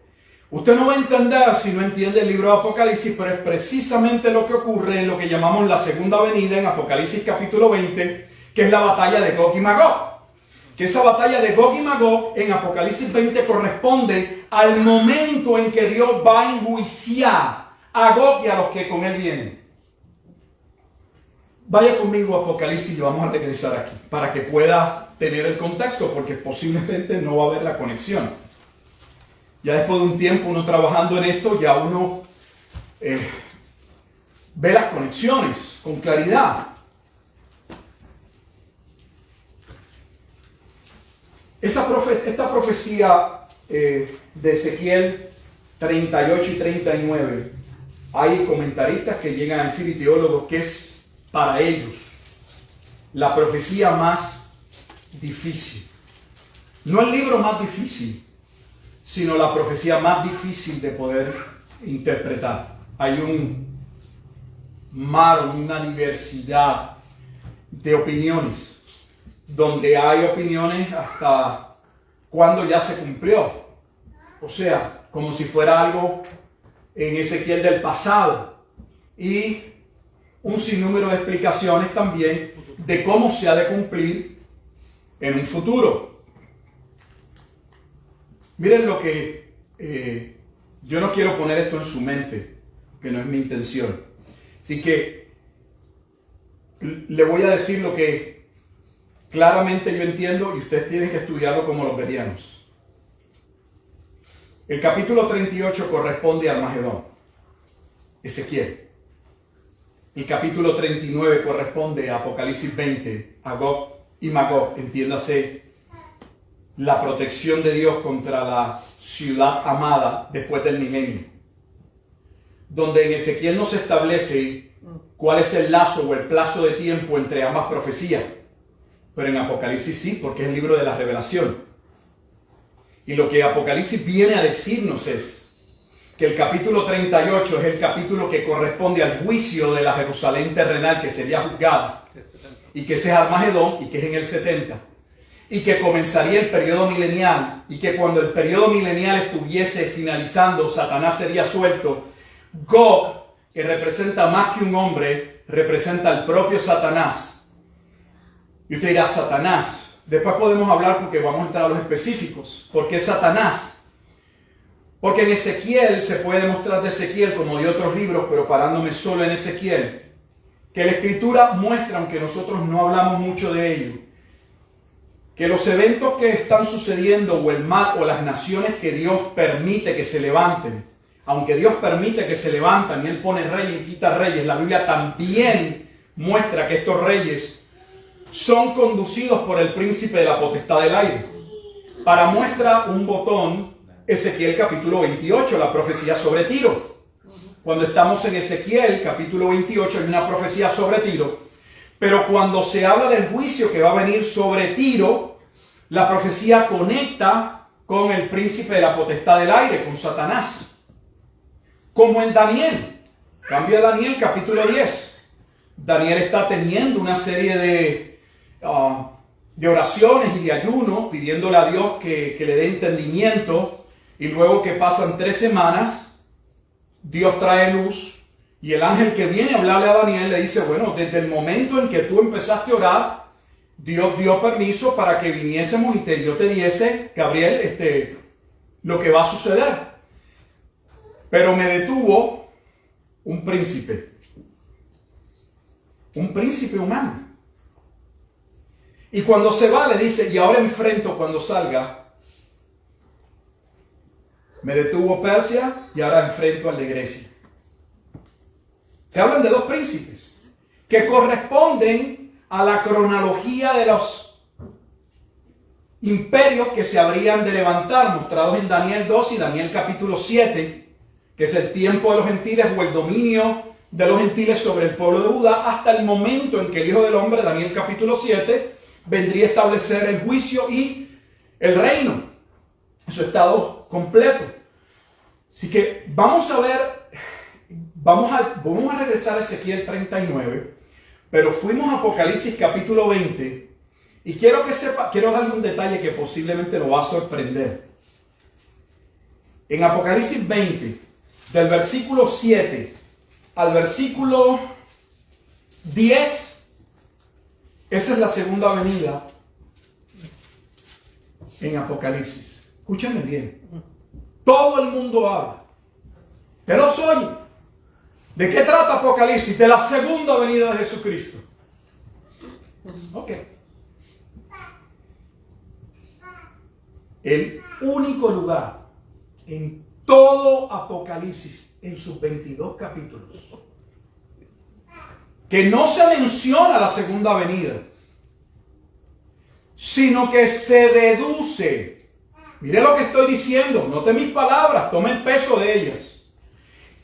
Speaker 1: Usted no va a entender si no entiende el libro de Apocalipsis, pero es precisamente lo que ocurre en lo que llamamos la segunda venida en Apocalipsis capítulo 20, que es la batalla de Gog y Magog. Que esa batalla de Gog y Magog en Apocalipsis 20 corresponde al momento en que Dios va a enjuiciar a Gog y a los que con él vienen. Vaya conmigo a Apocalipsis y vamos a regresar aquí para que pueda tener el contexto, porque posiblemente no va a haber la conexión. Ya después de un tiempo uno trabajando en esto, ya uno ve las conexiones con claridad. Esta profecía de Ezequiel 38 y 39 hay comentaristas que llegan a decir y teólogos que es para ellos la profecía más difícil. No el libro más difícil, sino la profecía más difícil de poder interpretar. Hay un mar, una diversidad de opiniones, donde hay opiniones hasta cuando ya se cumplió. O sea, como si fuera algo en Ezequiel del pasado. Y un sinnúmero de explicaciones también de cómo se ha de cumplir en un futuro. Miren lo que yo no quiero poner esto en su mente, que no es mi intención. Así que le voy a decir lo que claramente yo entiendo y ustedes tienen que estudiarlo como los bereanos. El capítulo 38 corresponde a Armagedón, Ezequiel. El capítulo 39 corresponde a Apocalipsis 20, a Gog y Magog, entiéndase la protección de Dios contra la ciudad amada después del milenio. Donde en Ezequiel no se establece cuál es el lazo o el plazo de tiempo entre ambas profecías. Pero en Apocalipsis sí, porque es el libro de la revelación. Y lo que Apocalipsis viene a decirnos es que el capítulo 38 es el capítulo que corresponde al juicio de la Jerusalén terrenal que sería juzgada. Y que ese es Armagedón y que es en el 70. Y que comenzaría el periodo milenial. Y que cuando el periodo milenial estuviese finalizando, Satanás sería suelto. Gog, que representa más que un hombre, representa al propio Satanás. Y usted dirá, Satanás. Después podemos hablar porque vamos a entrar a los específicos. ¿Por qué Satanás? Porque en Ezequiel se puede demostrar de Ezequiel como de otros libros, pero parándome solo en Ezequiel, que la Escritura muestra, aunque nosotros no hablamos mucho de ello, que los eventos que están sucediendo o el mal o las naciones que Dios permite que se levanten, aunque Dios permite que se levantan y Él pone reyes y quita reyes, la Biblia también muestra que estos reyes son conducidos por el príncipe de la potestad del aire. Para muestra un botón, Ezequiel capítulo 28, la profecía sobre Tiro. Cuando estamos en Ezequiel capítulo 28 hay una profecía sobre Tiro, pero cuando se habla del juicio que va a venir sobre Tiro, la profecía conecta con el príncipe de la potestad del aire, con Satanás. Como en Daniel, cambio de Daniel capítulo 10. Daniel está teniendo una serie de oraciones y de ayuno, pidiéndole a Dios que le dé entendimiento. Y luego que pasan 3 semanas, Dios trae luz y el ángel que viene a hablarle a Daniel le dice, bueno, desde el momento en que tú empezaste a orar, Dios dio permiso para que viniésemos y yo te diese, Gabriel, lo que va a suceder. Pero me detuvo un príncipe humano. Y cuando se va le dice, y ahora enfrento cuando salga, me detuvo Persia y ahora enfrento al de Grecia. Se hablan de 2 príncipes que corresponden a la cronología de los imperios que se habrían de levantar, mostrados en Daniel 2 y Daniel capítulo 7, que es el tiempo de los gentiles o el dominio de los gentiles sobre el pueblo de Judá, hasta el momento en que el Hijo del Hombre, Daniel capítulo 7, vendría a establecer el juicio y el reino en su estado completo. Así que vamos a ver, vamos a regresar a Ezequiel 39, pero fuimos a Apocalipsis capítulo 20 y quiero darle un detalle que posiblemente lo va a sorprender. En Apocalipsis 20, del versículo 7 al versículo 10, esa es la segunda venida en Apocalipsis. Escúchenme bien. Todo el mundo habla. Pero oye, ¿de qué trata Apocalipsis? De la segunda venida de Jesucristo. Ok. El único lugar en todo Apocalipsis, en sus 22 capítulos, que no se menciona la segunda venida, sino que se deduce. Mire lo que estoy diciendo, note mis palabras, tome el peso de ellas.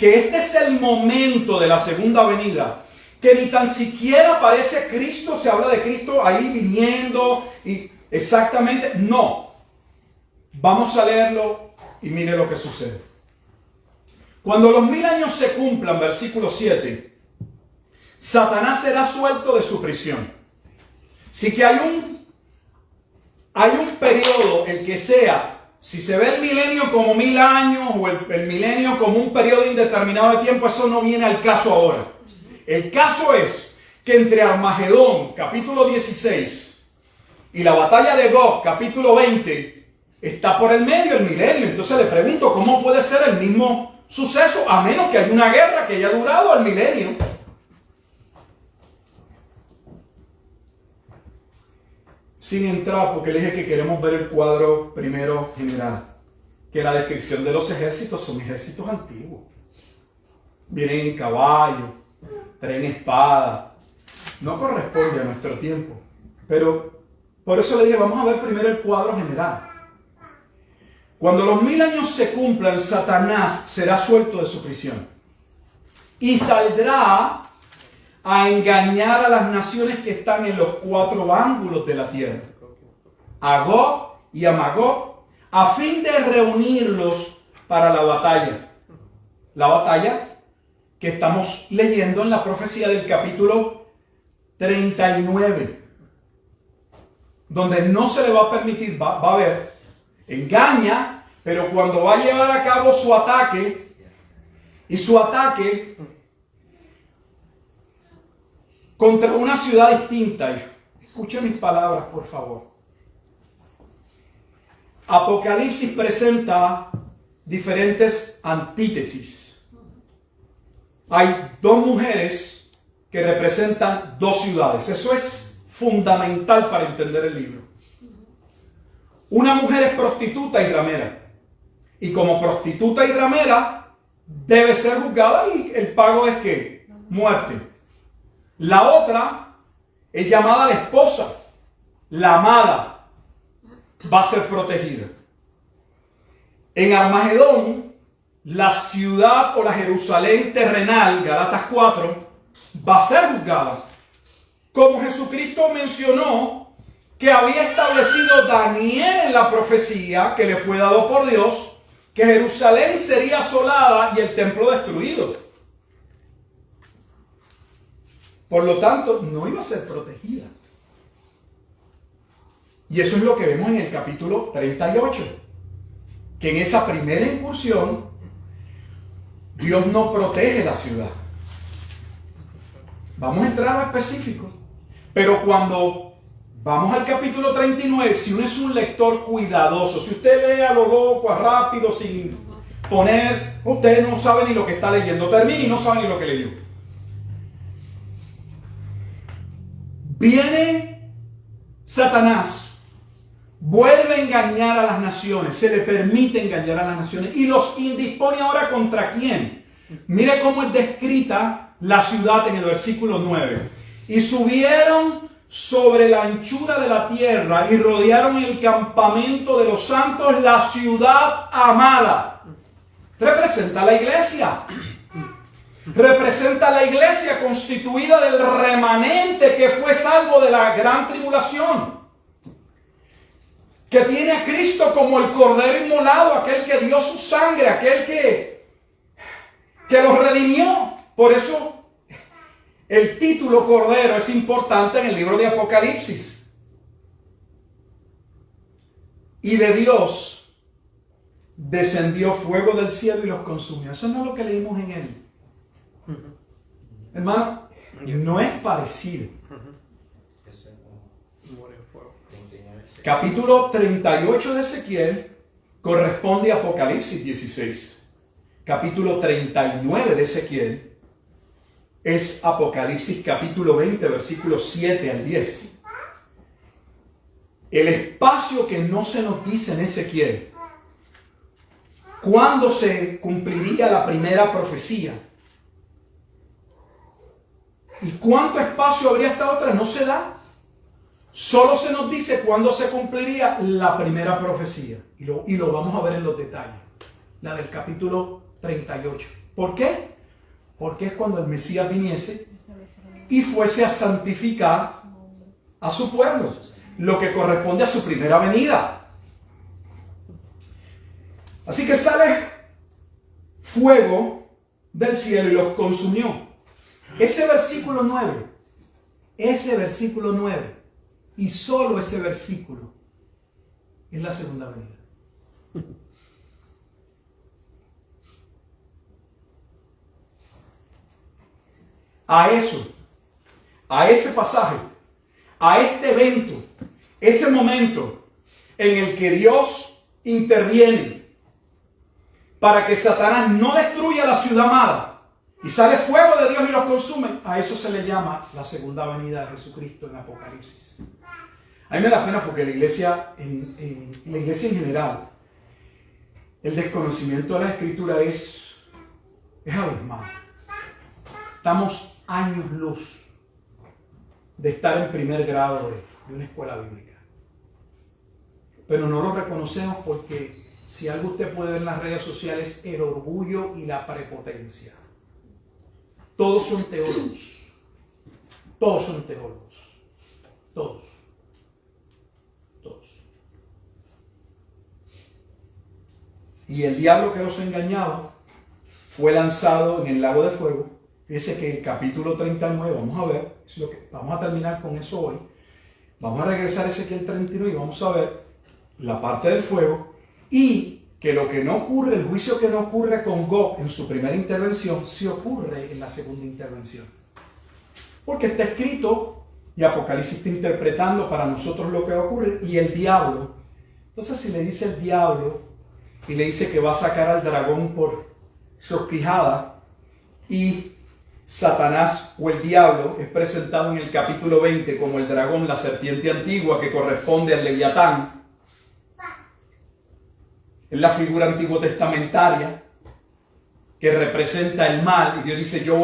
Speaker 1: que este es el momento de la segunda venida, que ni tan siquiera aparece Cristo, se habla de Cristo ahí viniendo, y exactamente, no. Vamos a leerlo y mire lo que sucede. Cuando los 1000 años se cumplan, versículo 7, Satanás será suelto de su prisión. Así que hay un periodo, el que sea, si se ve el milenio como 1000 años o el milenio como un periodo indeterminado de tiempo, eso no viene al caso ahora. El caso es que entre Armagedón, capítulo 16, y la batalla de Gog, capítulo 20, está por el medio el milenio. Entonces le pregunto, ¿cómo puede ser el mismo suceso? A menos que haya una guerra que haya durado el milenio. Sin entrar, porque le dije que queremos ver el cuadro primero general, que la descripción de los ejércitos son ejércitos antiguos. Vienen en caballo, traen espada. No corresponde a nuestro tiempo. Pero por eso le dije, vamos a ver primero el cuadro general. Cuando los 1000 años se cumplan, Satanás será suelto de su prisión y saldrá a engañar a las naciones que están en los 4 ángulos de la tierra, a Gog y a Magog, a fin de reunirlos para la batalla. La batalla que estamos leyendo en la profecía del capítulo 39, donde no se le va a permitir, va a haber, engaña, pero cuando va a llevar a cabo su ataque, y su ataque contra una ciudad distinta. Escuchen mis palabras, por favor. Apocalipsis presenta diferentes antítesis. Hay 2 mujeres que representan 2 ciudades. Eso es fundamental para entender el libro. Una mujer es prostituta y ramera. Y como prostituta y ramera debe ser juzgada y el pago es ¿qué? Muerte. La otra es llamada la esposa, la amada, va a ser protegida. En Armagedón, la ciudad o la Jerusalén terrenal, Gálatas 4, va a ser juzgada. Como Jesucristo mencionó que había establecido Daniel en la profecía que le fue dado por Dios, que Jerusalén sería asolada y el templo destruido. Por lo tanto, no iba a ser protegida. Y eso es lo que vemos en el capítulo 38. Que en esa primera incursión, Dios no protege la ciudad. Vamos a entrar a lo específico. Pero cuando vamos al capítulo 39, si uno es un lector cuidadoso, si usted lee a lo loco, a rápido, sin poner, usted no sabe ni lo que está leyendo. Termina y no sabe ni lo que leyó. Viene Satanás, vuelve a engañar a las naciones, se le permite engañar a las naciones y los indispone ahora contra quién. Mire cómo es descrita la ciudad en el versículo 9. Y subieron sobre la anchura de la tierra y rodearon el campamento de los santos, la ciudad amada. Representa la iglesia. Representa la iglesia constituida del remanente que fue salvo de la gran tribulación, que tiene a Cristo como el cordero inmolado, aquel que dio su sangre, aquel que los redimió. Por eso el título cordero es importante en el libro de Apocalipsis. Y de Dios descendió fuego del cielo y los consumió. Eso no es lo que leímos en él. Hermano, no es parecido. Capítulo 38 de Ezequiel corresponde a Apocalipsis 16. Capítulo 39 de Ezequiel es Apocalipsis capítulo 20, versículos 7 al 10. El espacio que no se nos dice en Ezequiel, ¿cuándo se cumpliría la primera profecía? ¿Y cuánto espacio habría esta otra? No se da. Solo se nos dice cuándo se cumpliría la primera profecía. Y lo vamos a ver en los detalles. La del capítulo 38. ¿Por qué? Porque es cuando el Mesías viniese y fuese a santificar a su pueblo, lo que corresponde a su primera venida. Así que sale fuego del cielo y los consumió. Ese versículo 9, y solo ese versículo, es la segunda venida. A eso, a ese pasaje, a este evento, ese momento en el que Dios interviene para que Satanás no destruya la ciudad amada y sale fuego de Dios y los consume, a eso se le llama la segunda venida de Jesucristo en Apocalipsis. A mí me da pena porque la iglesia en general, el desconocimiento de la Escritura es abismal. Estamos años luz de estar en primer grado de una escuela bíblica. Pero no lo reconocemos porque si algo usted puede ver en las redes sociales, el orgullo y la prepotencia. Todos son teólogos. Todos son teólogos. Todos. Y el diablo que los engañaba fue lanzado en el lago de fuego. Fíjese que el capítulo 39, vamos a ver, vamos a terminar con eso hoy. Vamos a regresar a Ezequiel 39 y vamos a ver la parte del fuego. Y que lo que no ocurre, el juicio que no ocurre con Gog en su primera intervención, sí ocurre en la segunda intervención. Porque está escrito y Apocalipsis está interpretando para nosotros lo que va a ocurrir. Y el diablo, entonces si le dice el diablo y le dice que va a sacar al dragón por su quijada, y Satanás o el diablo es presentado en el capítulo 20 como el dragón, la serpiente antigua que corresponde al Leviatán. Es la figura antiguo testamentaria que representa el mal, y Dios dice: yo lo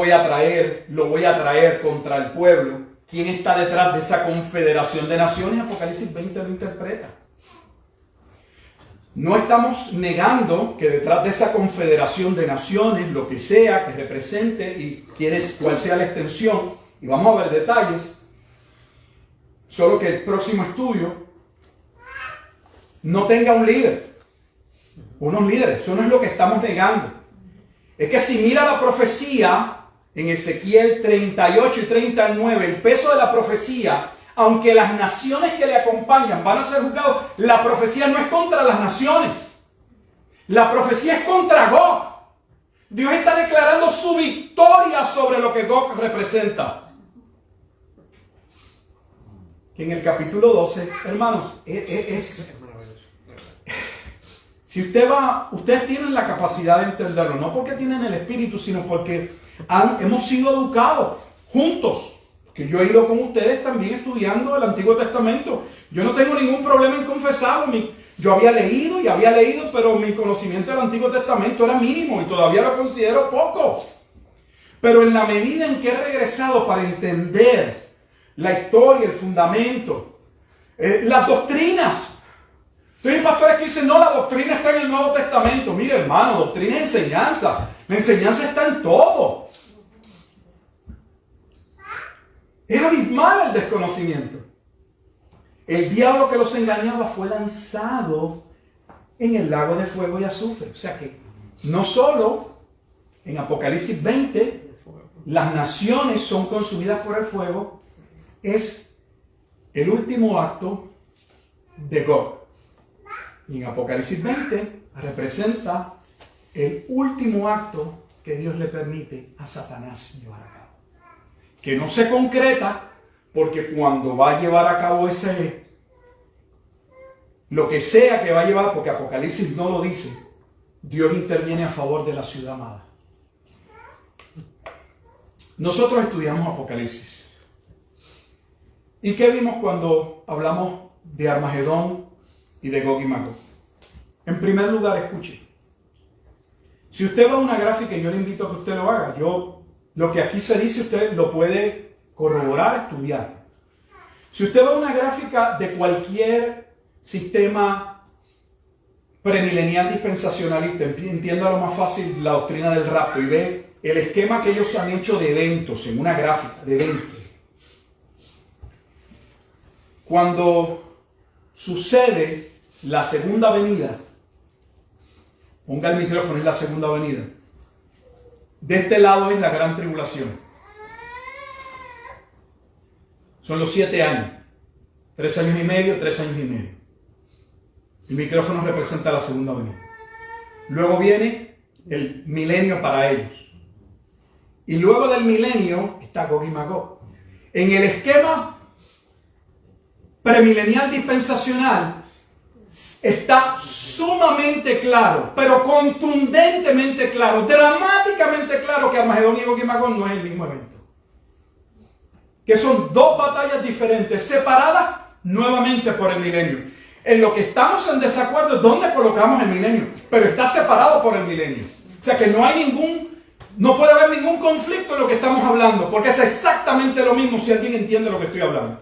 Speaker 1: voy a traer contra el pueblo. ¿Quién está detrás de esa confederación de naciones? Apocalipsis 20 lo interpreta. No estamos negando que detrás de esa confederación de naciones, lo que sea que represente y cuál sea la extensión, y vamos a ver detalles, solo que el próximo estudio no tenga un líder, unos líderes. Eso no es lo que estamos negando. Es que si mira la profecía en Ezequiel 38 y 39, el peso de la profecía, aunque las naciones que le acompañan van a ser juzgados, la profecía no es contra las naciones. La profecía es contra Gog. Dios está declarando su victoria sobre lo que Gog representa. En el capítulo 12, hermanos, si ustedes tienen la capacidad de entenderlo, no porque tienen el espíritu, sino porque hemos sido educados juntos. Que yo he ido con ustedes también estudiando el Antiguo Testamento. Yo no tengo ningún problema en confesarlo. Yo había leído, pero mi conocimiento del Antiguo Testamento era mínimo y todavía lo considero poco. Pero en la medida en que he regresado para entender la historia, el fundamento, las doctrinas. Entonces hay pastores que dicen: no, la doctrina está en el Nuevo Testamento. Mire, hermano, doctrina es enseñanza. La enseñanza está en todo. Es abismal el desconocimiento. El diablo que los engañaba fue lanzado en el lago de fuego y azufre. O sea que no solo en Apocalipsis 20 las naciones son consumidas por el fuego, es el último acto de Gog. Y en Apocalipsis 20 representa el último acto que Dios le permite a Satanás llevar a cabo. Que no se concreta, porque cuando va a llevar a cabo lo que sea que va a llevar, porque Apocalipsis no lo dice, Dios interviene a favor de la ciudad amada. Nosotros estudiamos Apocalipsis. ¿Y qué vimos cuando hablamos de Armagedón y de Gog y Magog? En primer lugar, escuche. Si usted va a una gráfica, y yo le invito a que usted lo haga, lo que aquí se dice, usted lo puede corroborar, estudiar. Si usted va a una gráfica de cualquier sistema premilenial dispensacionalista, entienda lo más fácil la doctrina del rapto y ve el esquema que ellos han hecho de eventos, en una gráfica de eventos. Cuando sucede la segunda venida, ponga el micrófono, es la segunda venida. De este lado es la gran tribulación. Son los 7 años. 3 años y medio, 3 años y medio. El micrófono representa la segunda venida. Luego viene el milenio para ellos. Y luego del milenio está Gog y Magog. En el esquema premilenial dispensacional está sumamente claro, pero contundentemente claro, dramáticamente claro que Armagedón y Gog y Magog no es el mismo evento. Que son dos batallas diferentes, separadas nuevamente por el milenio. En lo que estamos en desacuerdo es dónde colocamos el milenio, pero está separado por el milenio. O sea que no puede haber ningún conflicto en lo que estamos hablando, porque es exactamente lo mismo si alguien entiende lo que estoy hablando.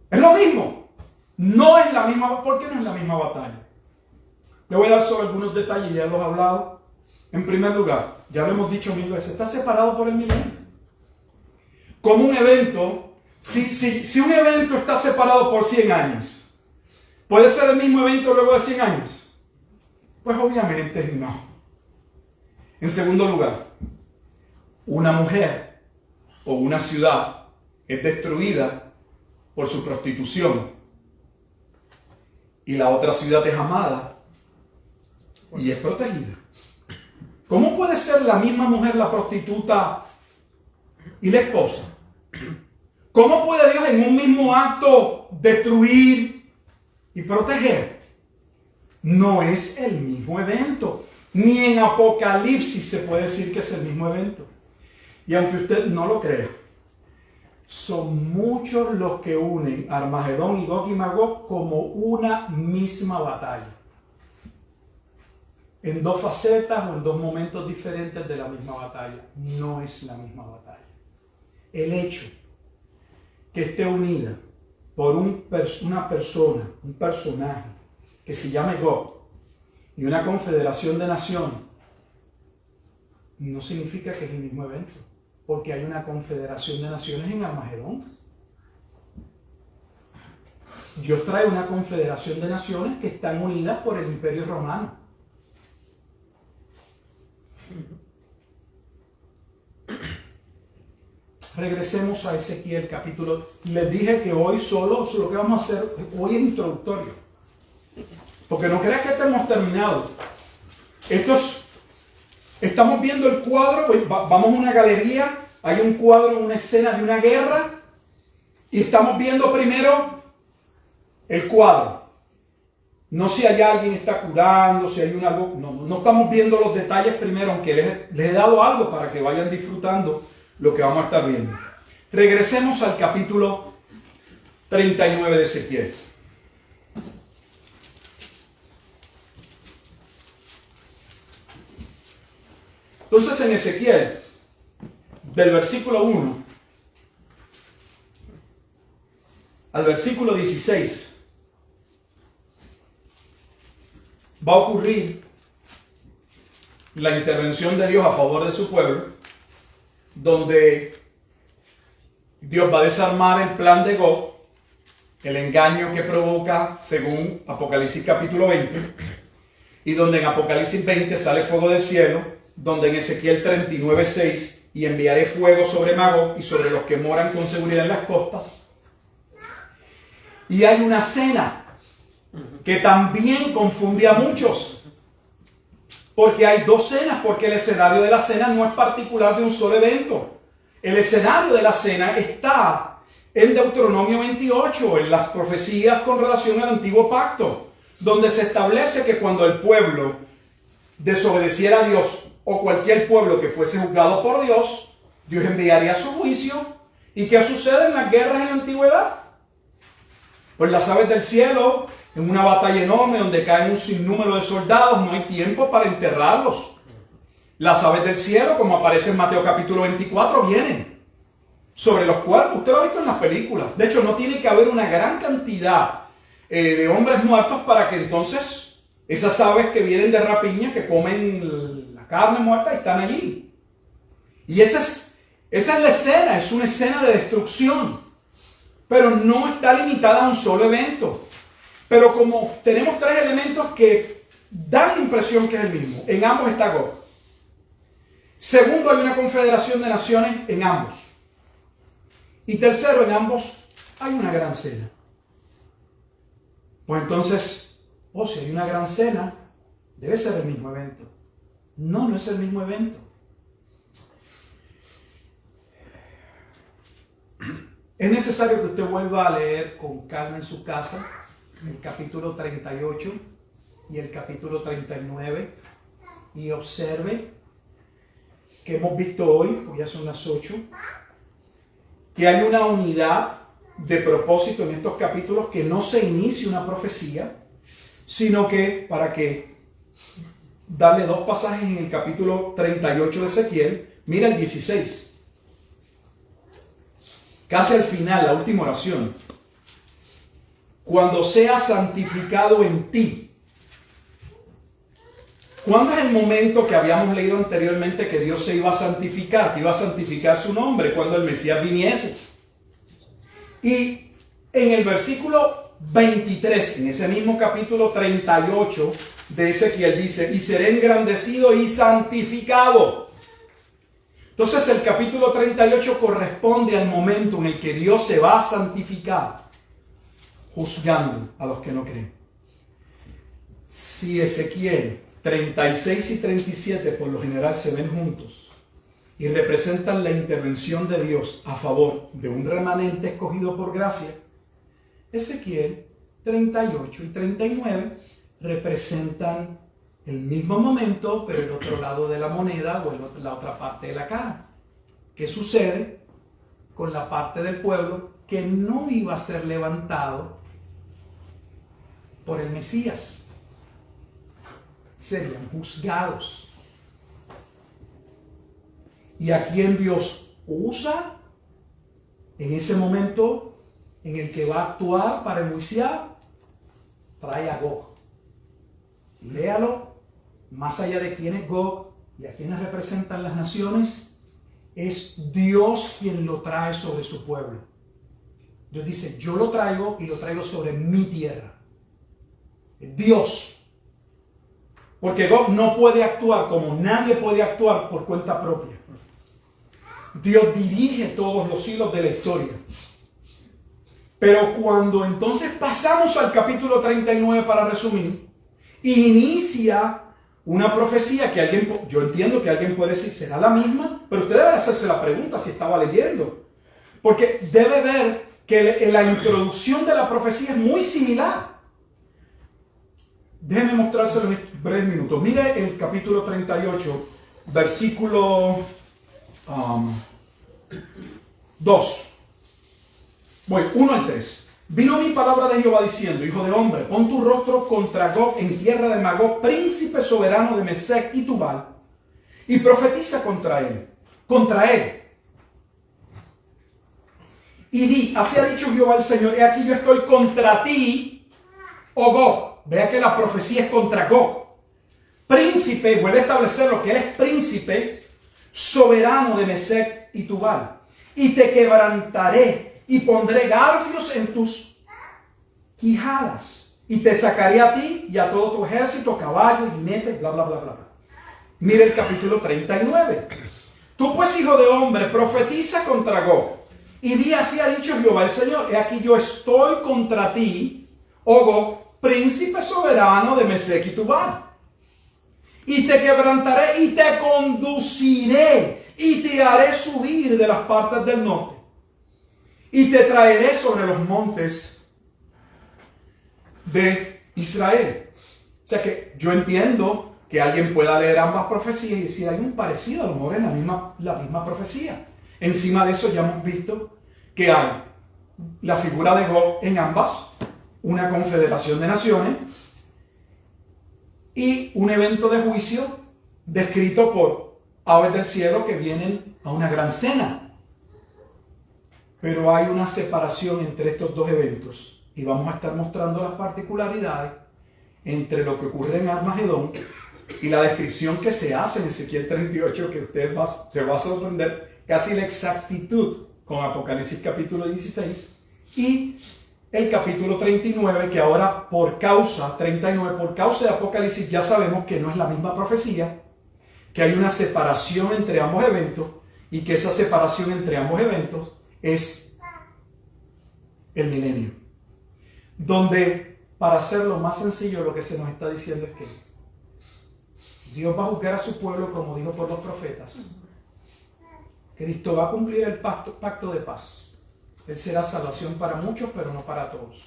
Speaker 1: Es lo mismo. No es la misma. ¿Por qué no es la misma batalla? Le voy a dar sobre algunos detalles, ya los he hablado. En primer lugar, ya lo hemos dicho 1000 veces, está separado por el milenio. Como un evento, si un evento está separado por 100 años, ¿puede ser el mismo evento luego de 100 años? Pues obviamente no. En segundo lugar, una mujer o una ciudad es destruida por su prostitución y la otra ciudad es amada y es protegida. ¿Cómo puede ser la misma mujer la prostituta y la esposa? ¿Cómo puede Dios en un mismo acto destruir y proteger? No es el mismo evento. Ni en Apocalipsis se puede decir que es el mismo evento. Y aunque usted no lo crea, son muchos los que unen Armagedón y Gog y Magog como una misma batalla. En dos facetas o en dos momentos diferentes de la misma batalla. No es la misma batalla. El hecho que esté unida por una persona, un personaje que se llame Gog y una confederación de naciones, no significa que es el mismo evento. Porque hay una confederación de naciones en Armagedón. Dios trae una confederación de naciones que están unidas por el Imperio Romano. Regresemos a Ezequiel capítulo. Les dije que hoy solo lo que vamos a hacer, hoy es introductorio. Porque no crean que hemos terminado. Estamos viendo el cuadro, pues vamos a una galería, hay un cuadro, una escena de una guerra, y estamos viendo primero el cuadro. No si hay alguien que está curando, si hay algo, no estamos viendo los detalles primero, aunque les he dado algo para que vayan disfrutando lo que vamos a estar viendo. Regresemos al capítulo 39 de Ezequiel. Entonces en Ezequiel, del versículo 1 al versículo 16, va a ocurrir la intervención de Dios a favor de su pueblo, donde Dios va a desarmar el plan de Gog, el engaño que provoca según Apocalipsis capítulo 20, y donde en Apocalipsis 20 sale fuego del cielo, donde en Ezequiel 39:6, y enviaré fuego sobre Magog y sobre los que moran con seguridad en las costas. Y hay una cena que también confunde a muchos, porque hay dos cenas, porque el escenario de la cena no es particular de un solo evento. El escenario de la cena está en Deuteronomio 28, en las profecías con relación al antiguo pacto, donde se establece que cuando el pueblo desobedeciera a Dios, o cualquier pueblo que fuese juzgado por Dios, Dios enviaría su juicio. ¿Y qué sucede en las guerras en la antigüedad? Pues las aves del cielo, en una batalla enorme donde caen un sinnúmero de soldados, no hay tiempo para enterrarlos. Las aves del cielo, como aparece en Mateo capítulo 24, vienen sobre los cuerpos. Usted lo ha visto en las películas. De hecho, no tiene que haber una gran cantidad de hombres muertos para que entonces Esas aves que vienen de rapiña, que comen la carne muerta y están allí. Y esa es la escena, es una escena de destrucción. Pero no está limitada a un solo evento. Pero como tenemos tres elementos que dan la impresión que es el mismo, en ambos está Gog. Segundo, hay una confederación de naciones en ambos. Y tercero, en ambos hay una gran cena. Pues entonces, si hay una gran cena, debe ser el mismo evento. No, no es el mismo evento. Es necesario que usted vuelva a leer con calma en su casa el capítulo 38 y el capítulo 39 y observe que hemos visto hoy, pues ya son las 8, que hay una unidad de propósito en estos capítulos, que no se inicie una profecía, sino que para que darle dos pasajes en el capítulo 38 de Ezequiel, mira el 16. Casi al final, la última oración. Cuando sea santificado en ti. ¿Cuándo es el momento que habíamos leído anteriormente que Dios se iba a santificar? Que iba a santificar su nombre cuando el Mesías viniese. Y en el versículo 23, en ese mismo capítulo 38 de Ezequiel dice, y seré engrandecido y santificado. Entonces el capítulo 38 corresponde al momento en el que Dios se va a santificar, juzgando a los que no creen. Si Ezequiel 36 y 37 por lo general se ven juntos y representan la intervención de Dios a favor de un remanente escogido por gracia, Ezequiel 38 y 39 representan el mismo momento, pero el otro lado de la moneda o la otra parte de la cara. ¿Qué sucede con la parte del pueblo que no iba a ser levantado por el Mesías? Serían juzgados. ¿Y a quién Dios usa en ese momento en el que va a actuar para enjuiciar? Trae a Gog. Léalo. Más allá de quién es Gog y a quienes representan las naciones, es Dios quien lo trae sobre su pueblo. Dios dice, yo lo traigo y lo traigo sobre mi tierra. Es Dios. Porque Gog no puede actuar como nadie puede actuar por cuenta propia. Dios dirige todos los hilos de la historia. Pero cuando entonces pasamos al capítulo 39 para resumir, inicia una profecía que alguien, yo entiendo que alguien puede decir, ¿será la misma? Pero usted debe hacerse la pregunta si estaba leyendo. Porque debe ver que la introducción de la profecía es muy similar. Déjeme mostrárselo en breves minutos. Mire el capítulo 38, versículo 2. Voy, 1 al 3. Vino mi palabra de Jehová diciendo, hijo de hombre, pon tu rostro contra Gog en tierra de Magog, príncipe soberano de Mesec y Tubal, y profetiza contra él. Y di, así ha dicho Jehová el Señor, he aquí yo estoy contra ti, oh Gog. Vea que la profecía es contra Gog. Príncipe, vuelve a establecer lo que él es príncipe, soberano de Mesec y Tubal. Y te quebrantaré y pondré garfios en tus quijadas. Y te sacaré a ti y a todo tu ejército, caballos, jinetes, bla, bla, bla, bla. Mire el capítulo 39. Tú pues, hijo de hombre, profetiza contra Gog. Y di, así ha dicho Jehová el Señor, he aquí yo estoy contra ti, oh Gog, príncipe soberano de Mesec y Tubal. Y te quebrantaré y te conduciré y te haré subir de las partes del norte. Y te traeré sobre los montes de Israel. O sea que yo entiendo que alguien pueda leer ambas profecías y decir, hay un parecido, a lo mejor en la misma profecía. Encima de eso ya hemos visto que hay la figura de Gog en ambas, una confederación de naciones y un evento de juicio descrito por aves del cielo que vienen a una gran cena. Pero hay una separación entre estos dos eventos y vamos a estar mostrando las particularidades entre lo que ocurre en Armagedón y la descripción que se hace en Ezequiel 38, que usted se va a sorprender, casi la exactitud con Apocalipsis capítulo 16 y el capítulo 39, que ahora por causa de Apocalipsis ya sabemos que no es la misma profecía, que hay una separación entre ambos eventos y que esa separación entre ambos eventos es el milenio. Donde, para hacerlo más sencillo, lo que se nos está diciendo es que Dios va a juzgar a su pueblo como dijo por los profetas. Cristo va a cumplir el pacto de paz. Él será salvación para muchos, pero no para todos.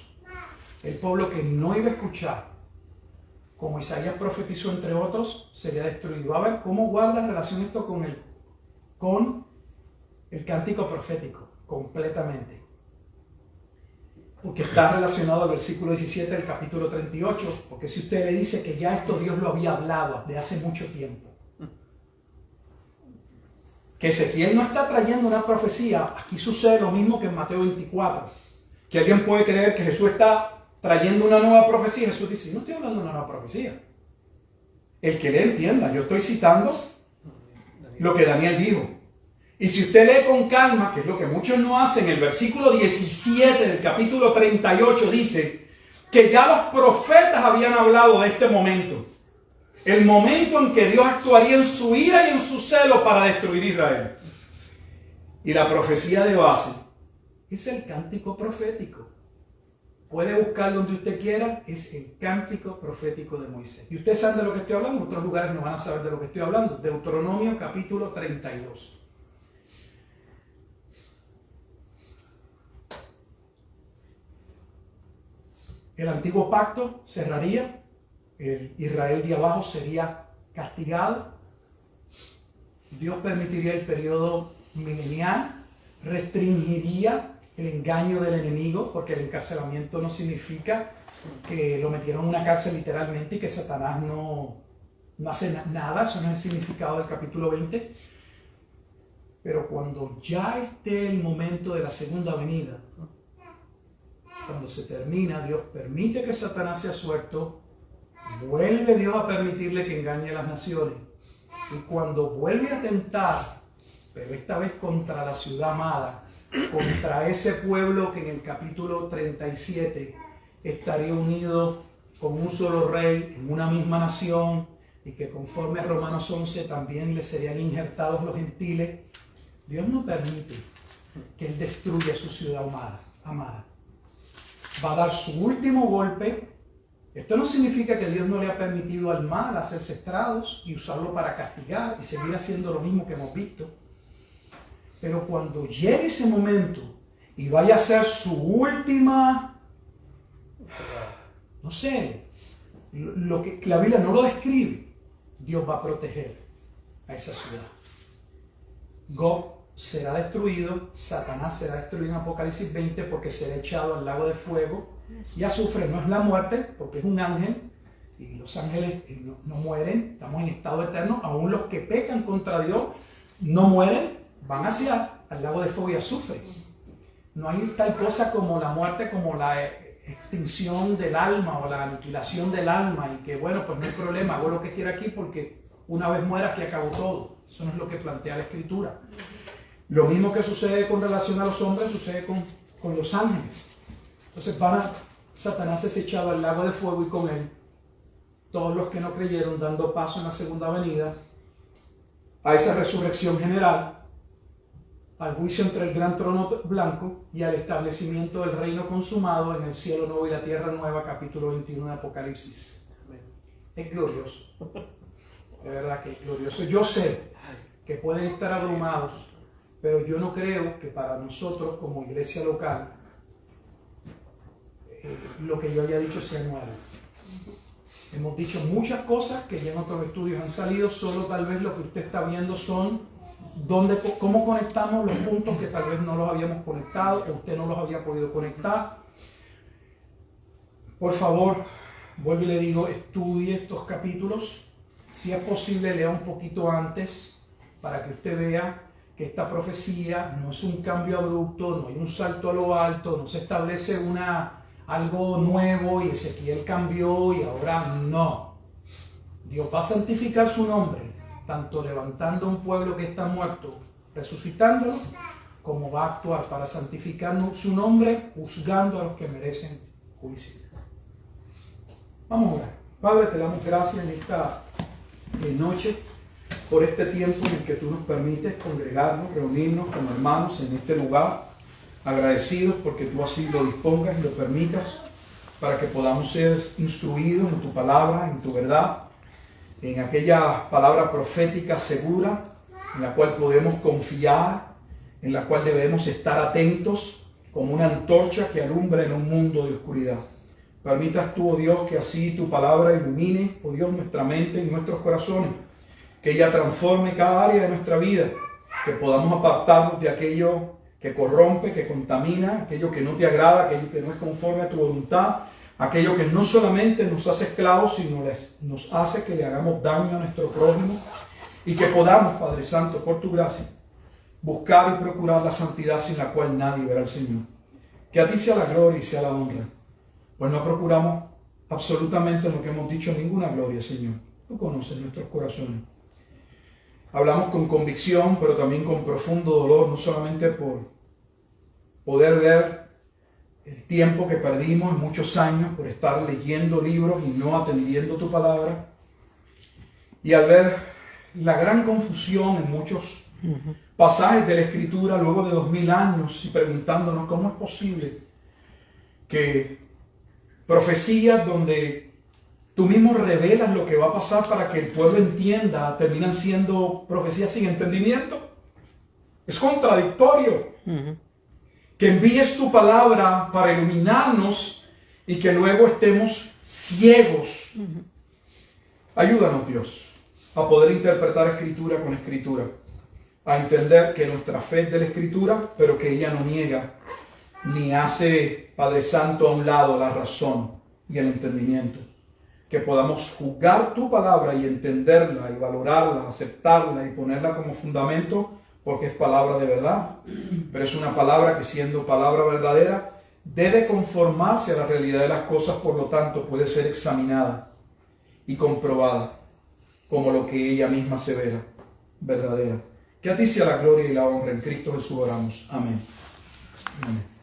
Speaker 1: El pueblo que no iba a escuchar, como Isaías profetizó entre otros, sería destruido. A ver cómo guarda relación esto con el cántico profético, completamente. Porque está relacionado al versículo 17 del capítulo 38, porque si usted le dice que ya esto Dios lo había hablado de hace mucho tiempo, que Ezequiel no está trayendo una profecía, aquí sucede lo mismo que en Mateo 24, que alguien puede creer que Jesús está trayendo una nueva profecía. Jesús dice, no estoy hablando de una nueva profecía. El que le entienda, yo estoy citando lo que Daniel dijo. Y si usted lee con calma, que es lo que muchos no hacen, el versículo 17 del capítulo 38 dice que ya los profetas habían hablado de este momento. El momento en que Dios actuaría en su ira y en su celo para destruir Israel. Y la profecía de base es el cántico profético. Puede buscar donde usted quiera, es el cántico profético de Moisés. Y ustedes saben de lo que estoy hablando, en otros lugares no van a saber de lo que estoy hablando. Deuteronomio capítulo 32. El antiguo pacto cerraría. El Israel de abajo sería castigado. Dios permitiría el periodo milenial, restringiría el engaño del enemigo, porque el encarcelamiento no significa que lo metieron en una cárcel literalmente y que Satanás no hace nada. Eso no es el significado del capítulo 20. Pero cuando ya esté el momento de la segunda venida, cuando se termina, Dios permite que Satanás sea suelto. Vuelve Dios a permitirle que engañe a las naciones. Y cuando vuelve a tentar, pero esta vez contra la ciudad amada, contra ese pueblo que en el capítulo 37 estaría unido con un solo rey, en una misma nación, y que conforme a Romanos 11 también le serían injertados los gentiles, Dios no permite que Él destruya su ciudad amada. Va a dar su último golpe. Esto no significa que Dios no le ha permitido al mal hacerse estragos y usarlo para castigar y seguir haciendo lo mismo que hemos visto. Pero cuando llegue ese momento y vaya a ser su última, no sé, lo que la Biblia no lo describe, Dios va a proteger a esa ciudad. Gog será destruido, Satanás será destruido en Apocalipsis 20 porque será echado al lago de fuego. Y azufre no es la muerte, porque es un ángel, y los ángeles no mueren, estamos en estado eterno. Aún los que pecan contra Dios no mueren, van hacia al lago de fuego y azufre. No hay tal cosa como la muerte, como la extinción del alma o la aniquilación del alma, y que bueno, pues no hay problema, hago lo que quiera aquí porque una vez muera aquí acabó todo. Eso no es lo que plantea la Escritura. Lo mismo que sucede con relación a los hombres, sucede con los ángeles. Entonces Satanás es echado al lago de fuego y con él todos los que no creyeron, dando paso en la segunda venida a esa resurrección general, al juicio entre el gran trono blanco y al establecimiento del reino consumado en el cielo nuevo y la tierra nueva, capítulo 21 de Apocalipsis. Es glorioso, de verdad que es glorioso. Yo sé que pueden estar abrumados, pero yo no creo que para nosotros como iglesia local lo que yo había dicho sea nuevo. Hemos dicho muchas cosas que ya en otros estudios han salido, solo tal vez lo que usted está viendo son cómo conectamos los puntos que tal vez no los habíamos conectado o usted no los había podido conectar. Por favor, vuelvo y le digo, estudie estos capítulos. Si es posible, lea un poquito antes para que usted vea que esta profecía no es un cambio abrupto, no hay un salto a lo alto, no se establece una algo nuevo y Ezequiel cambió y ahora no. Dios va a santificar su nombre, tanto levantando un pueblo que está muerto, resucitándolo, como va a actuar para santificar su nombre, juzgando a los que merecen juicio. Vamos a orar. Padre, te damos gracias en esta noche por este tiempo en el que tú nos permites congregarnos, reunirnos como hermanos en este lugar, agradecidos porque tú así lo dispongas y lo permitas para que podamos ser instruidos en tu palabra, en tu verdad, en aquella palabra profética segura en la cual podemos confiar, en la cual debemos estar atentos como una antorcha que alumbra en un mundo de oscuridad. Permitas tú, oh Dios, que así tu palabra ilumine, oh Dios, nuestra mente y nuestros corazones, que ella transforme cada área de nuestra vida, que podamos apartarnos de aquello que corrompe, que contamina, aquello que no te agrada, aquello que no es conforme a tu voluntad, aquello que no solamente nos hace esclavos, sino nos hace que le hagamos daño a nuestro prójimo, y que podamos, Padre Santo, por tu gracia, buscar y procurar la santidad sin la cual nadie verá al Señor. Que a ti sea la gloria y sea la honra, pues no procuramos absolutamente lo que hemos dicho, ninguna gloria, Señor. Tú conoces nuestros corazones. Hablamos con convicción, pero también con profundo dolor, no solamente por poder ver el tiempo que perdimos en muchos años por estar leyendo libros y no atendiendo tu palabra, y al ver la gran confusión en muchos pasajes de la Escritura luego de 2000 años y preguntándonos cómo es posible que profecías donde tú mismo revelas lo que va a pasar para que el pueblo entienda, terminan siendo profecías sin entendimiento. Es contradictorio. Que envíes tu palabra para iluminarnos y que luego estemos ciegos. Ayúdanos, Dios, a poder interpretar Escritura con Escritura, a entender que nuestra fe es de la Escritura, pero que ella no niega ni hace, Padre Santo, a un lado la razón y el entendimiento. Que podamos juzgar tu palabra y entenderla y valorarla, aceptarla y ponerla como fundamento, porque es palabra de verdad. Pero es una palabra que, siendo palabra verdadera, debe conformarse a la realidad de las cosas, por lo tanto puede ser examinada y comprobada como lo que ella misma asevera, verdadera. Que a ti sea la gloria y la honra, en Cristo Jesús oramos. Amén. Amén.